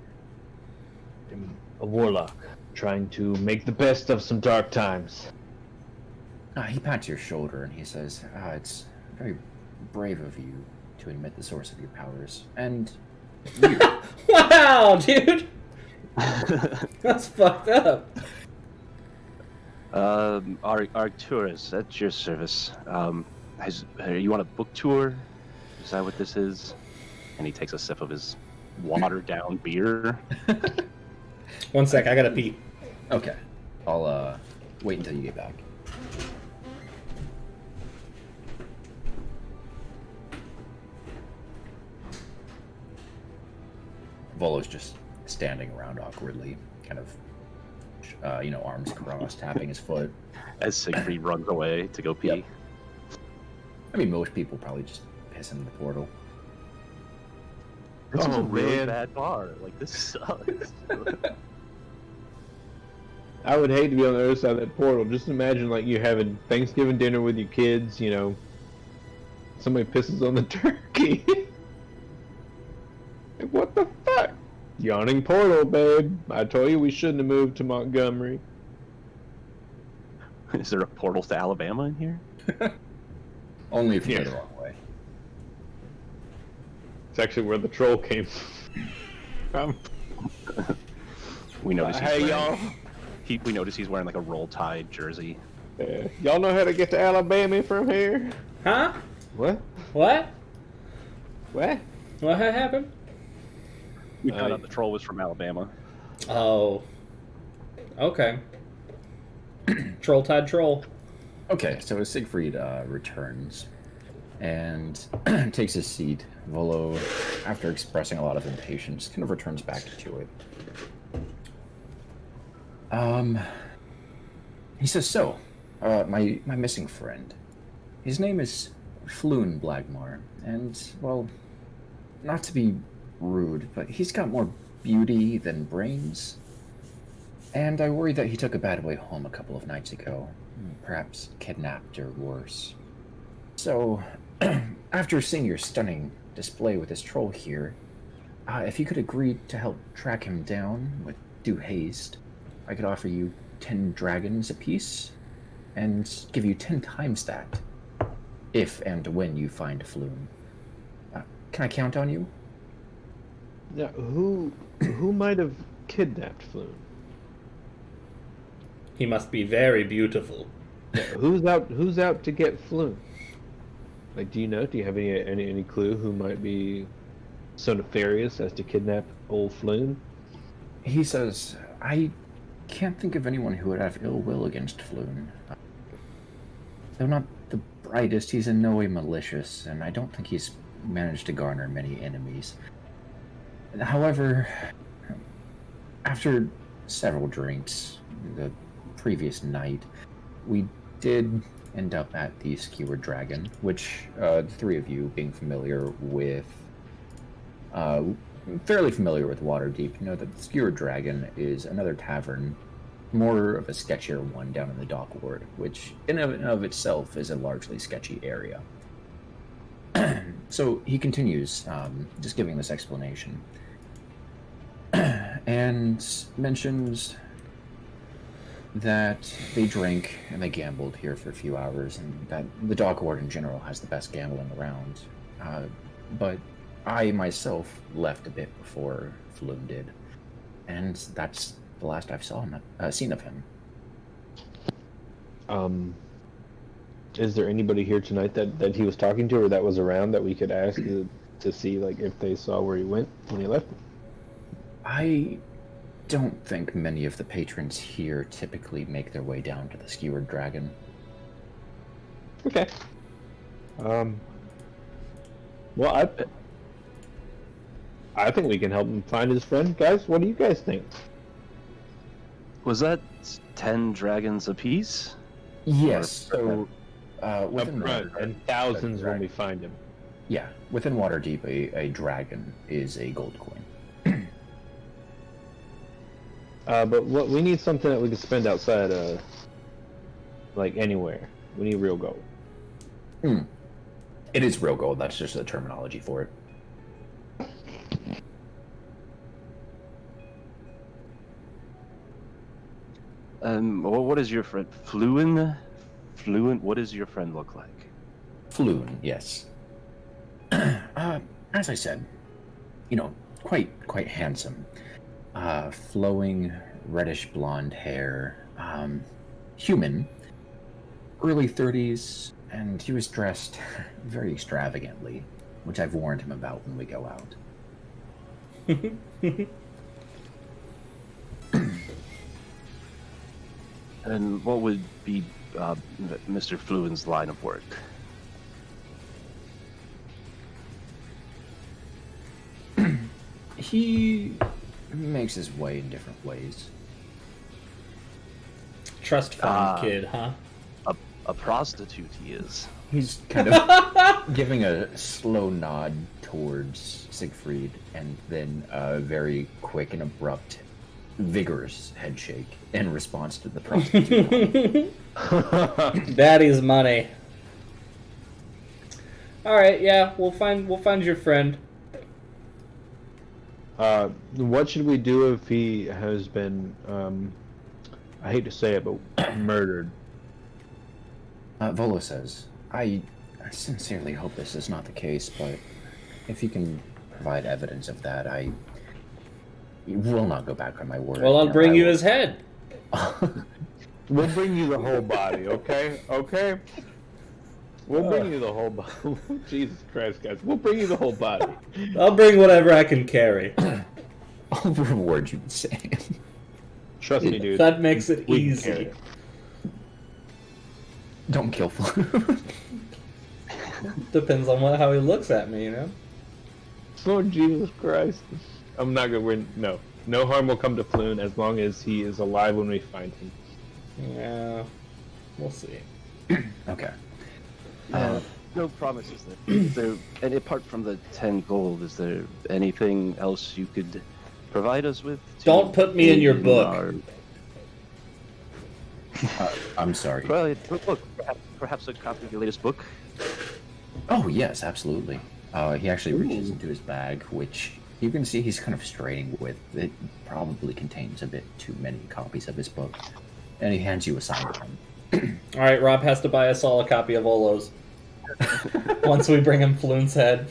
am a warlock, trying to make the best of some dark times. He pats your shoulder and he says, it's very brave of you to admit the source of your powers. And weird. Wow, dude! That's fucked up. Arcturus, at your service. You want a book tour? Is that what this is? And he takes a sip of his watered-down beer. One sec, I gotta pee. Okay. I'll wait until you get back. Volo's just standing around awkwardly, kind of, arms crossed, tapping his foot. As Siegfried runs away to go pee. Yep. I mean, most people probably just piss in the portal. This is Oh, a really man. bad bar. Like, this sucks. I would hate to be on the other side of that portal. Just imagine, like, you having Thanksgiving dinner with your kids, somebody pisses on the turkey. Like, what the fuck? Yawning portal, babe. I told you we shouldn't have moved to Montgomery. Is there a portal to Alabama in here? Only if you Yeah. go the wrong way. It's actually where the troll came from. We notice Hey, he's y'all. wearing, we notice he's wearing like a Roll Tide jersey. Y'all know how to get to Alabama from here? Huh? What? What? What? What had happened? We found out the troll was from Alabama. Oh. Okay. Troll Tide Troll. Okay, so as Siegfried returns and takes his seat, Volo, after expressing a lot of impatience, kind of returns back to it. He says, so, my missing friend. His name is Floon Blagmar, and, well, not to be rude, but he's got more beauty than brains. And I worry that he took a bad way home a couple of nights ago. Perhaps kidnapped or worse. So, after seeing your stunning display with this troll here, if you could agree to help track him down with due haste, I could offer you 10 dragons apiece, and give you 10 times that, if and when you find Floon. Can I count on you? Yeah, who might have kidnapped Floon? He must be very beautiful. Yeah, who's out to get Floon? Like, do you know? Do you have any clue who might be so nefarious as to kidnap old Floon? He says, I can't think of anyone who would have ill will against Floon. Though not the brightest, he's in no way malicious, and I don't think he's managed to garner many enemies. However, after several drinks the previous night, we did end up at the Skewered Dragon, which the three of you, being familiar with, fairly familiar with Waterdeep, know that the Skewered Dragon is another tavern, more of a sketchier one down in the Dock Ward, which in and of itself is a largely sketchy area. So he continues, just giving this explanation, and mentions that they drank and they gambled here for a few hours, and that the Dock Ward in general has the best gambling around. But I myself left a bit before Floon did, and that's the last I've seen of him. Is there anybody here tonight that he was talking to or that was around that we could ask to see like if they saw where he went when he left? I don't think many of the patrons here typically make their way down to the Skewered Dragon. Okay. Well, I think we can help him find his friend. Guys, what do you guys think? Was that 10 dragons apiece? Yes, so within Upfront, and thousands when we find him. Yeah, within Waterdeep, a dragon is a gold coin. But what we need something that we can spend outside, like anywhere. We need real gold. It is real gold. That's just the terminology for it. What is your friend? Fluent? What does your friend look like? Floon, yes. As I said, quite handsome. Flowing reddish blonde hair. Human. Early 30s, and he was dressed very extravagantly, which I've warned him about when we go out. And what would be Mr. Fluen's line of work? He makes his way in different ways. Trust fund kid, huh? A prostitute he is. He's kind of giving a slow nod towards Siegfried, and then a very quick and abrupt, vigorous head shake in response to the prostitute. Daddy's money. All right, yeah, we'll find your friend. What should we do if he has been, I hate to say it, but murdered? Volo says, I sincerely hope this is not the case, but if you can provide evidence of that, You will not go back on my word. Well, I'll bring you his head. We'll bring you the whole body, okay? Okay? We'll bring you the whole body. Jesus Christ, guys. We'll bring you the whole body. I'll bring whatever I can carry. I'll reward you the same. Trust me, dude. That makes it We can easy. carry it. Don't kill Floon. Depends on how he looks at me, you know? Oh, Jesus Christ. I'm not gonna. No. No harm will come to Floon as long as he is alive when we find him. Yeah. We'll see. Okay. No promises there. Is there. And apart from the 10 gold, is there anything else you could provide us with? Don't put me in your book. our- I'm sorry. Well, look, perhaps a copy of your latest book. Oh, yes, absolutely. He actually reaches into his bag, which you can see he's kind of straining with. It probably contains a bit too many copies of his book. And he hands you a signed one. Alright, Rob has to buy us all a copy of Olo's. Once we bring him Floon's head.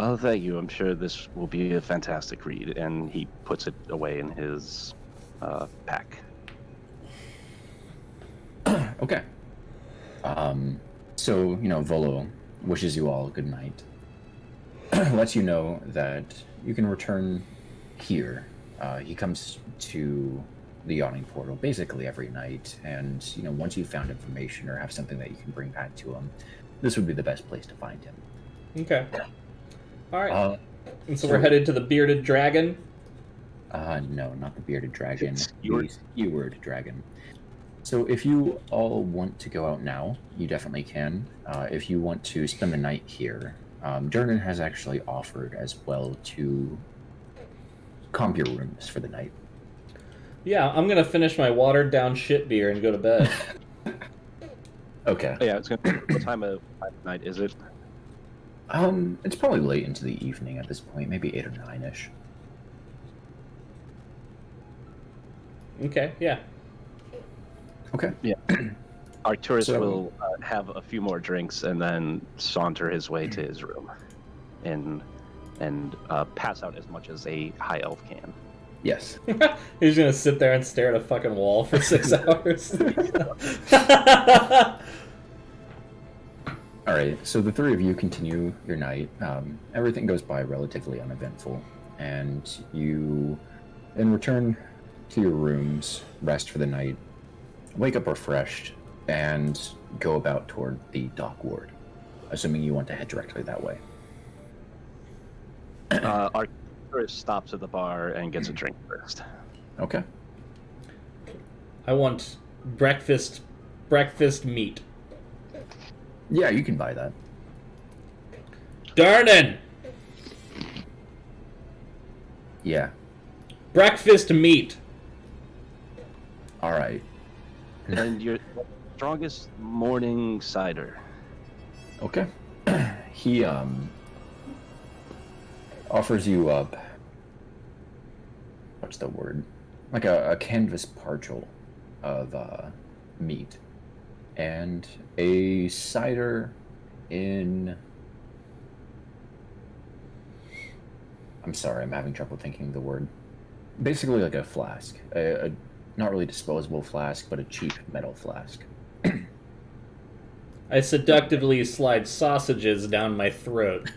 Oh, thank you. I'm sure this will be a fantastic read. And he puts it away in his pack. Okay. So, Volo wishes you all good night. Lets you know that you can return here. He comes to the yawning portal basically every night, and, once you've found information or have something that you can bring back to him, this would be the best place to find him. Okay. Alright. And so so- we're headed to the Bearded Dragon. No, not the bearded dragon. Skewered. The skewered dragon. So if you all want to go out now, you definitely can. If you want to spend the night here, Durnan has actually offered as well to comp your rooms for the night. Yeah, I'm gonna finish my watered down shit beer and go to bed. Okay. Oh, yeah, it's gonna. What time of night is it? It's probably late into the evening at this point, maybe 8 or 9-ish. Okay, yeah. Okay. Arcturus So- will have a few more drinks and then saunter his way to his room, and pass out as much as a high elf can. Yes. He's gonna sit there and stare at a fucking wall for 6 hours. All right, so the three of you continue your night. Everything goes by relatively uneventful, and you then return to your rooms, rest for the night, wake up refreshed, and go about toward the dock ward, assuming you want to head directly that way. Arcturus stops at the bar and gets a drink first. Okay. I want breakfast meat. Yeah, you can buy that. Darnin! Yeah. Breakfast meat. All right. And your strongest morning cider. Okay. He offers you up. What's the word? Like a canvas parcel of meat and a cider in. I'm sorry, I'm having trouble thinking the word. Basically, like a flask, a not really disposable flask, but a cheap metal flask. I seductively slide sausages down my throat.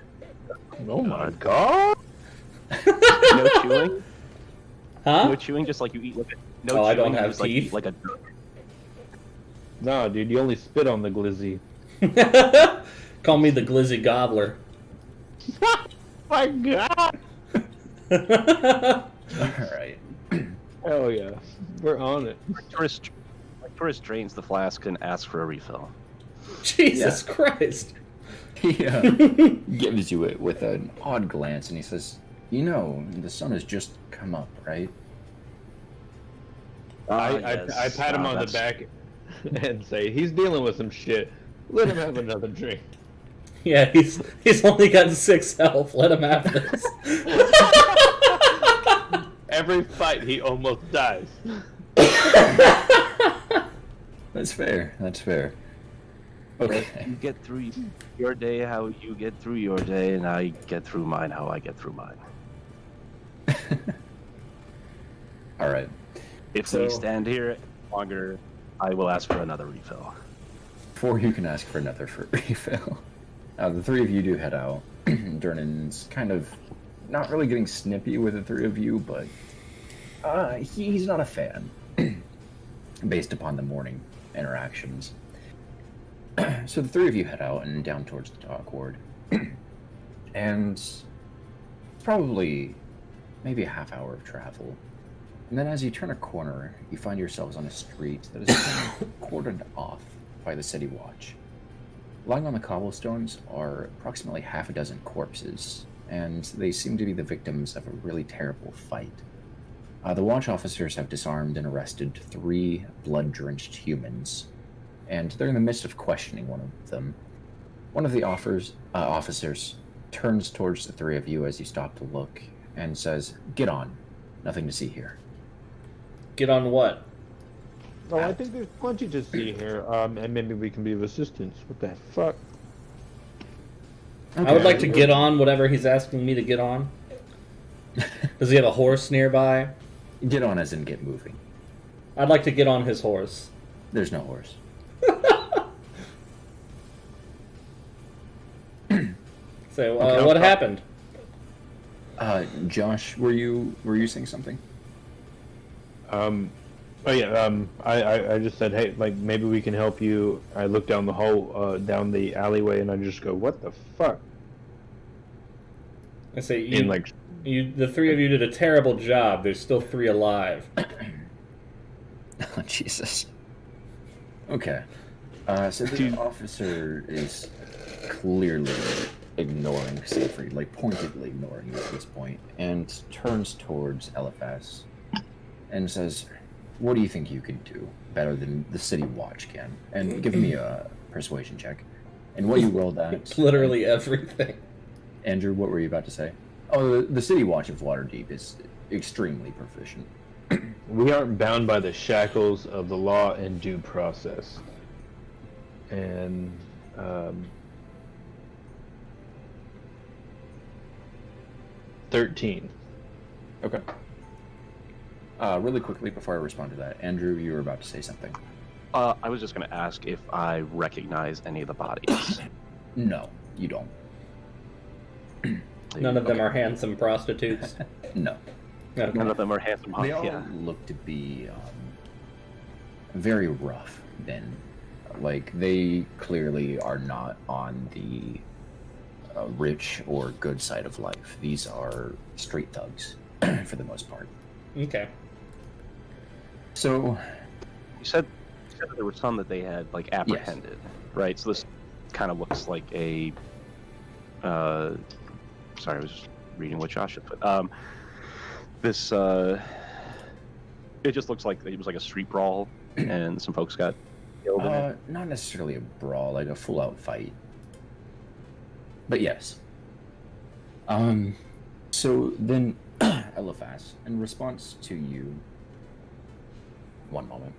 Oh my god! No chewing. Huh? No chewing, just like you eat like a. No Oh, chewing, I don't you have just, like, teeth? eat like a. No, dude, you only spit on the glizzy. Call me the Glizzy Gobbler. My god! All right. Hell yeah. We're on it. Arcturus drains the flask and asks for a refill. Jesus Christ. He gives you it with an odd glance, and he says, the sun has just come up, right? I pat him on the back and say, he's dealing with some shit. Let him have another drink. Yeah, he's only got 6 health. Let him have this. Every fight, he almost dies. That's fair. That's fair. Okay. You get through your day how you get through your day, and I get through mine how I get through mine. All right. If So- we stand here longer, I will ask for another refill. Before you can ask for another refill, the three of you do head out. Durnan's kind of not really getting snippy with the three of you, but he's not a fan, based upon the morning interactions. So the three of you head out and down towards the dock ward, and it's probably maybe a half hour of travel. And then as you turn a corner, you find yourselves on a street that is kind of cordoned off by the city watch. Lying on the cobblestones are approximately half a dozen corpses, and they seem to be the victims of a really terrible fight. The watch officers have disarmed and arrested 3 blood-drenched humans, and they're in the midst of questioning one of them. One of the officers turns towards the three of you as you stop to look and says, "Get on. Nothing to see here." Get on what? Oh, I think there's plenty to see here, and maybe we can be of assistance. What the fuck? I would like to get on whatever he's asking me to get on. Does he have a horse nearby? Get on as in get moving. I'd like to get on his horse. There's no horse. So, Okay, what happened? Josh, were you saying something? I just said, hey, like, maybe we can help you. I look down the hall, down the alleyway, and I just go, what the fuck? I say, the three of you did a terrible job. There's still 3 alive. Oh, Jesus. Okay. So the officer is clearly ignoring Siegfried, like pointedly ignoring you at this point, and turns towards Eliphaz and says, "What do you think you can do better than the city watch can?" And give me a persuasion check. And what you rolled at... Literally everything. Andrew, what were you about to say? Oh, the city watch of Waterdeep is extremely proficient. We aren't bound by the shackles of the law and due process. And, 13. Okay. Really quickly before I respond to that, Andrew, you were about to say something. I was just going to ask if I recognize any of the bodies. No, you don't. None of them are handsome prostitutes. No. Okay. None of them are handsome. They all Yeah. look to be very rough then. Like, they clearly are not on the rich or good side of life. These are street thugs, for the most part. Okay. So, You said that there were some that they had like apprehended, right? So this kind of looks like a. Sorry, I was just reading what Josh had put. This. It just looks like it was like a street brawl, and some folks got killed in it. not necessarily a brawl, like a full-out fight. But yes. So then, Eliphaz, in response to you... One moment.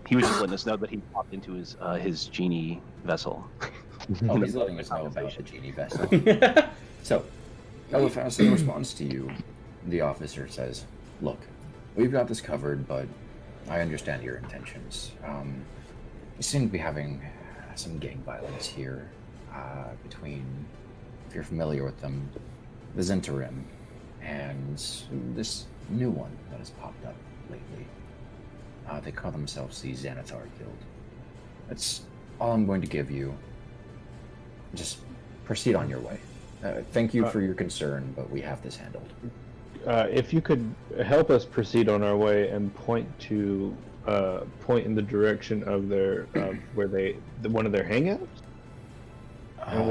He was just letting us know that he popped into his genie vessel. Oh, he's letting us know about the genie vessel. So, Eliphaz, in response to you, the officer says, "Look, we've got this covered, but I understand your intentions. You seem to be having some gang violence here between, if you're familiar with them, the Zentarim and this new one that has popped up lately. They call themselves the Xanathar Guild. That's all I'm going to give you. Just proceed on your way. Thank you for your concern, but we have this handled." If you could help us proceed on our way and point in the direction of their one of their hangouts, and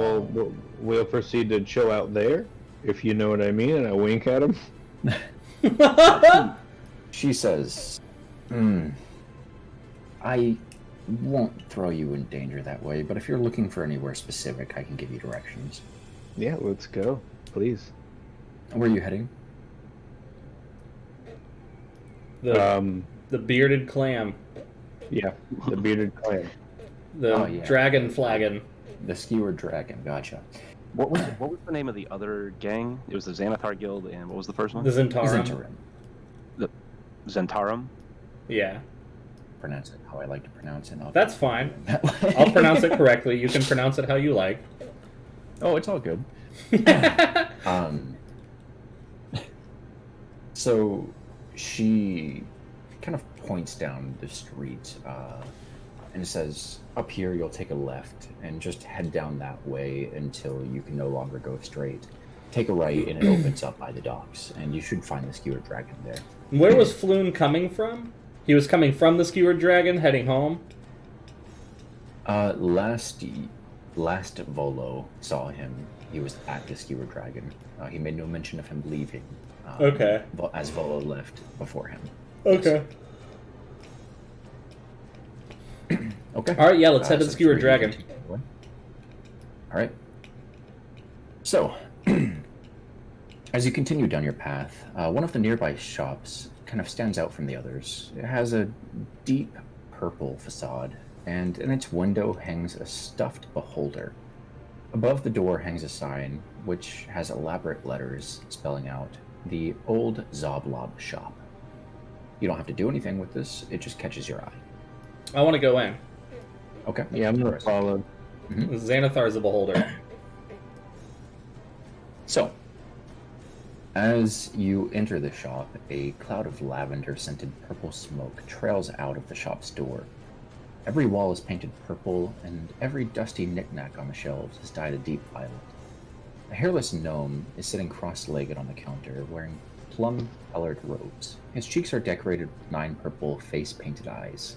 we'll proceed to chill out there, if you know what I mean. And I wink at him. She says, "I won't throw you in danger that way, but if you're looking for anywhere specific, I can give you directions." Yeah, let's go, please. Where are you heading? The bearded clam. Yeah, the bearded clan. The Oh, yeah. dragon flagon. The skewered dragon. Gotcha. What was the name of the other gang? It was the Xanathar Guild, and what was the first one? The Zentarum. Zentarum. The Zentarum. Yeah. Pronounce it how I like to pronounce it. That's fine. I'll pronounce it correctly. You can pronounce it how you like. Oh, it's all good. So she kind of points down the street and says, up here you'll take a left and just head down that way until you can no longer go straight. Take a right and it opens up by the docks, and you should find the skewered dragon there. Where was Floon coming from? He was coming from the skewered dragon, heading home? Last Volo saw him. He was at the skewered dragon. He made no mention of him leaving. Okay. As Volo left before him. Okay. Okay. Alright, yeah, let's head to the so skewered 3, dragon. 2, 1. Alright. So, as you continue down your path, one of the nearby shops kind of stands out from the others. It has a deep purple facade, and in its window hangs a stuffed beholder. Above the door hangs a sign which has elaborate letters spelling out the Old Zoblob Shop. You don't have to do anything with this, it just catches your eye. I want to go in. Okay. Yeah, I'm gonna follow. Xanathar is a beholder. So, as you enter the shop, a cloud of lavender-scented purple smoke trails out of the shop's door. Every wall is painted purple, and every dusty knick-knack on the shelves is dyed a deep violet. A hairless gnome is sitting cross-legged on the counter, wearing plum-colored robes. His cheeks are decorated with 9 purple face-painted eyes.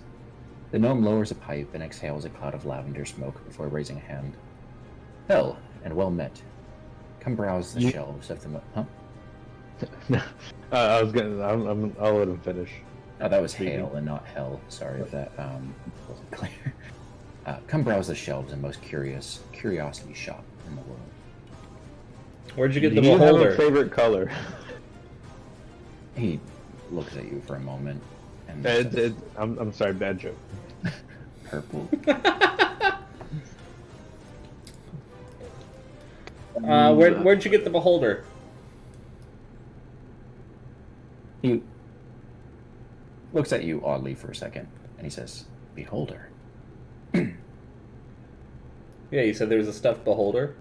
The gnome lowers a pipe and exhales a cloud of lavender smoke before raising a hand. Hell, and well met. Come browse the shelves of the... Huh? I was gonna. I'll let him finish. Oh, that was hail and not hell. Sorry if that wasn't clear. Come browse the shelves and most curiosity shop in the world. Where'd you get Do the you have beholder? a favorite color? He looks at you for a moment and I'm sorry, bad joke. purple. Where'd you get the beholder? He looks at you oddly for a second and he says, "Beholder." Yeah, you said there was a stuffed beholder.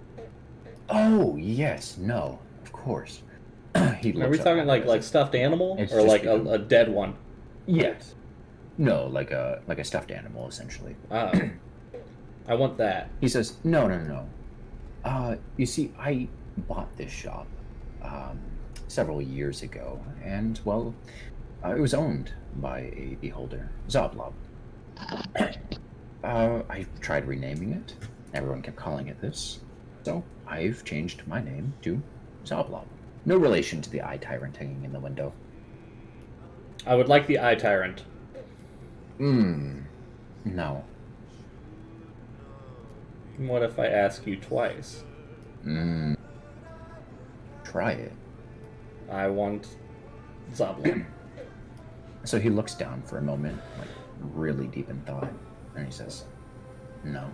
Oh yes, no, of course. He Are we looks up talking at like you. like stuffed animal It's or just like become- a dead one? Yes. No, like a stuffed animal essentially. I want that. He says, no. You see, I bought this shop several years ago, and, well, it was owned by a beholder, Zoblob. I tried renaming it. Everyone kept calling it this. So, I've changed my name to Zoblob. No relation to the eye tyrant hanging in the window. I would like the eye tyrant. No. What if I ask you twice? Try it. I want Zoblob. So he looks down for a moment, like really deep in thought, and he says, "No."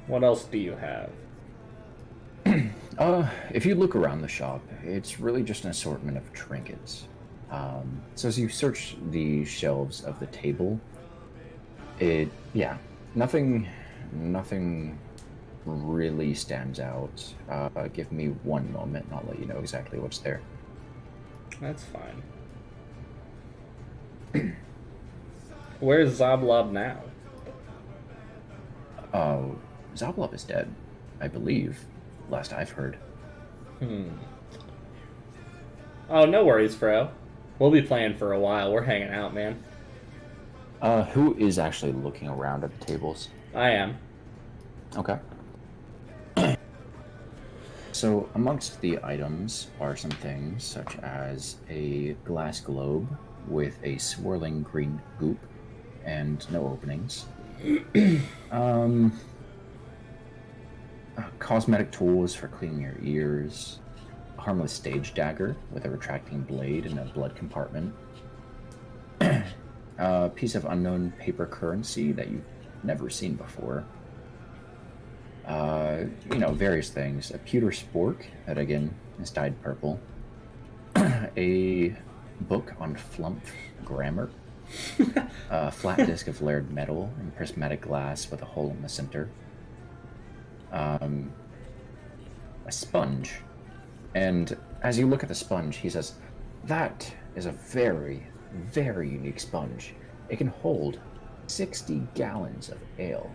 What else do you have? If you look around the shop, it's really just an assortment of trinkets. So as you search the shelves of the table, nothing really stands out. Give me one moment and I'll let you know exactly what's there. That's fine. Where's Zoblob now? Zoblob is dead, I believe. Last I've heard. Oh, no worries, Fro. We'll be playing for a while. We're hanging out, man. Who is actually looking around at the tables? I am. Okay. So, amongst the items are some things such as a glass globe with a swirling green goop and no openings. Cosmetic tools for cleaning your ears. A harmless stage dagger with a retracting blade and a blood compartment. a piece of unknown paper currency that you've never seen before. Various things. A pewter spork that again is dyed purple. A book on flump grammar. A flat disc of layered metal and prismatic glass with a hole in the center. A sponge. And as you look at the sponge, he says, "That is a very, very unique sponge. It can hold 60 gallons of ale."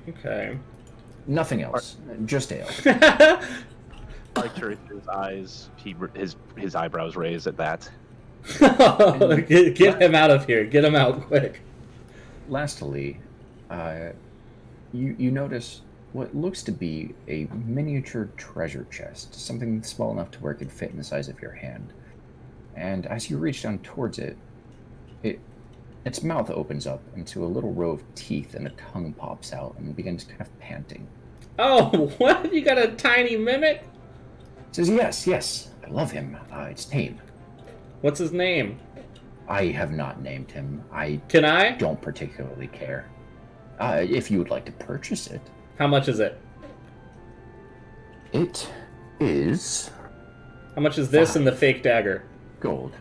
Okay. Nothing else, just ale. Archer, his eyes, his eyebrows raised at that. Get him out of here. Get him out quick. Lastly, you notice what looks to be a miniature treasure chest, something small enough to where it could fit in the size of your hand. And as you reach down towards it, its mouth opens up into a little row of teeth, and a tongue pops out and begins kind of panting. Oh, what? You got a tiny mimic? It says, yes, I love him. It's tame. What's his name? I have not named him. Can I? Don't particularly care. If you would like to purchase it. How much is it? It is How much is this and the fake dagger? gold.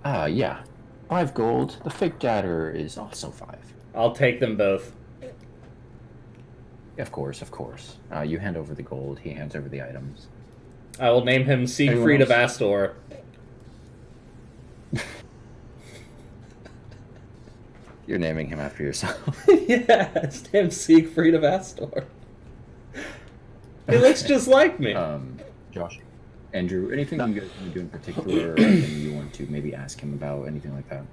Yeah. 5 gold. The fake dagger is also 5. I'll take them both. Of course. You hand over the gold, he hands over the items. I will name him Siegfried of Anyone Astor. You're naming him after yourself. Yeah, it's him Siegfried of Astor. He looks just like me. Josh. Andrew, anything you guys want to do in particular, or anything you want to maybe ask him about, anything like that?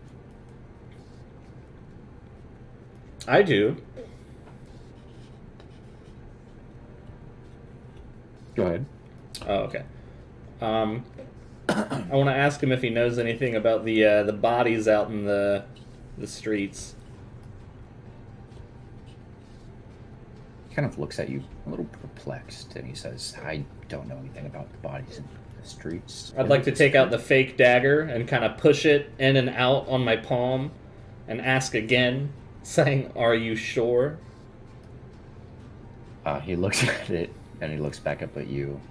I do. Go ahead. Oh, okay. I want to ask him if he knows anything about the bodies out in the streets. He kind of looks at you a little perplexed, and he says, "I don't know anything about the bodies in the streets." I'd like to take out the fake dagger and kind of push it in and out on my palm and ask again, saying, "Are you sure?" He looks at it, and he looks back up at you,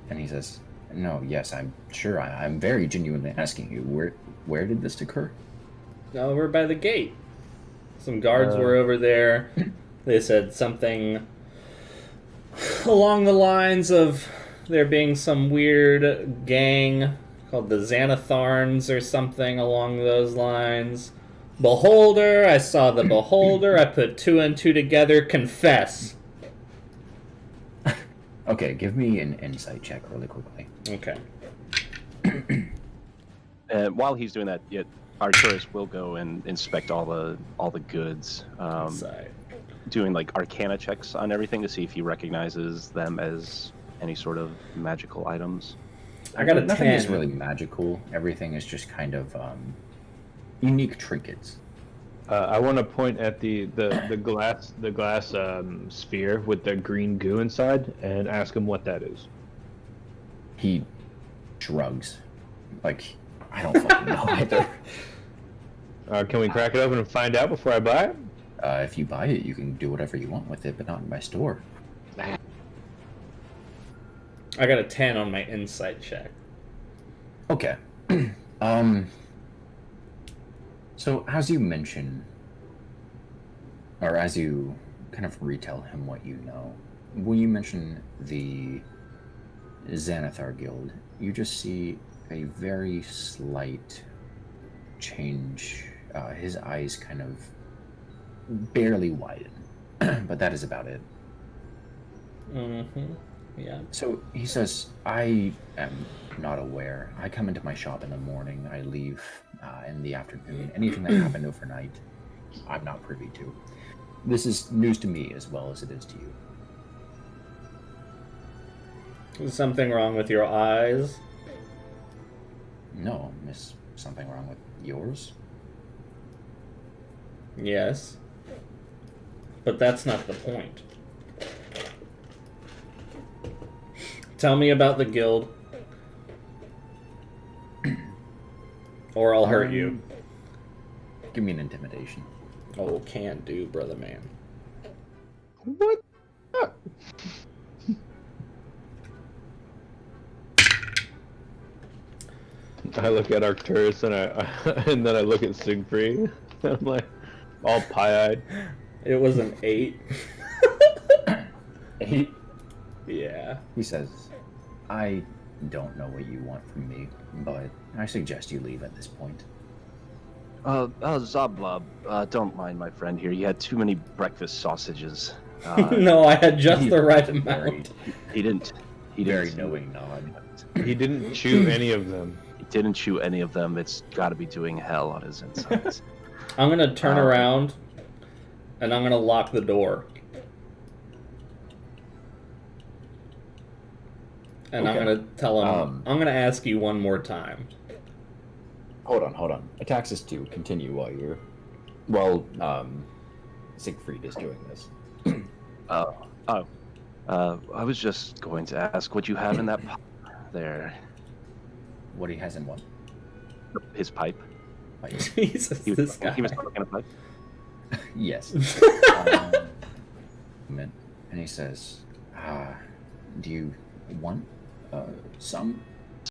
and he says, "No, yes, I'm sure. I'm very genuinely asking you. Where did this occur?" Over by the gate. Some guards were over there. They said something along the lines of there being some weird gang called the Xanatharns or something along those lines. Beholder, I saw the beholder. I put 2 and 2 together. Confess. Okay, give me an insight check really quickly. Okay. While he's doing that, Arcturus will go and inspect all the goods, Inside. doing like Arcana checks on everything to see if he recognizes them as any sort of magical items. I got a Nothing 10. is really magical. Everything is just kind of unique trinkets. I want to point at the glass sphere with the green goo inside and ask him what that is. He shrugs. Like, I don't fucking know either. Can we crack it open and find out before I buy it? If you buy it, you can do whatever you want with it, but not in my store. I got a 10 on my insight check. Okay. So as you mention, or as you kind of retell him what you know, when you mention the Xanathar Guild, you just see a very slight change. His eyes kind of barely widen, but that is about it. Mm-hmm. Yeah. So he says, "I am not aware. I come into my shop in the morning. I leave in the afternoon. Anything that happened overnight, I'm not privy to. This is news to me as well as it is to you." Is something wrong with your eyes? No, is something wrong with yours? Yes. But that's not the point. Tell me about the guild. Or I'll hurt you. Give me an intimidation. Oh, can do, brother man. What? I look at Arcturus and and then I look at Siegfried. I'm like, all pie-eyed. It was an 8. 8? Yeah. He says, I don't know what you want from me, but I suggest you leave at this point. Zablab, don't mind my friend here. You had too many breakfast sausages. No, I had just the right amount. He didn't. He Very didn't. knowing nod. He didn't chew any of them. He didn't chew any of them. It's got to be doing hell on his insides. I'm gonna turn around, and I'm gonna lock the door. And I'm Okay. gonna tell him, I'm gonna ask you one more time. Hold on. Ataxis 2, continue while Siegfried is doing this. I was just going to ask what you have in that pipe there. What he has in what? His pipe. Jesus, this guy. He was smoking a pipe. Yes. And he says, do you want some?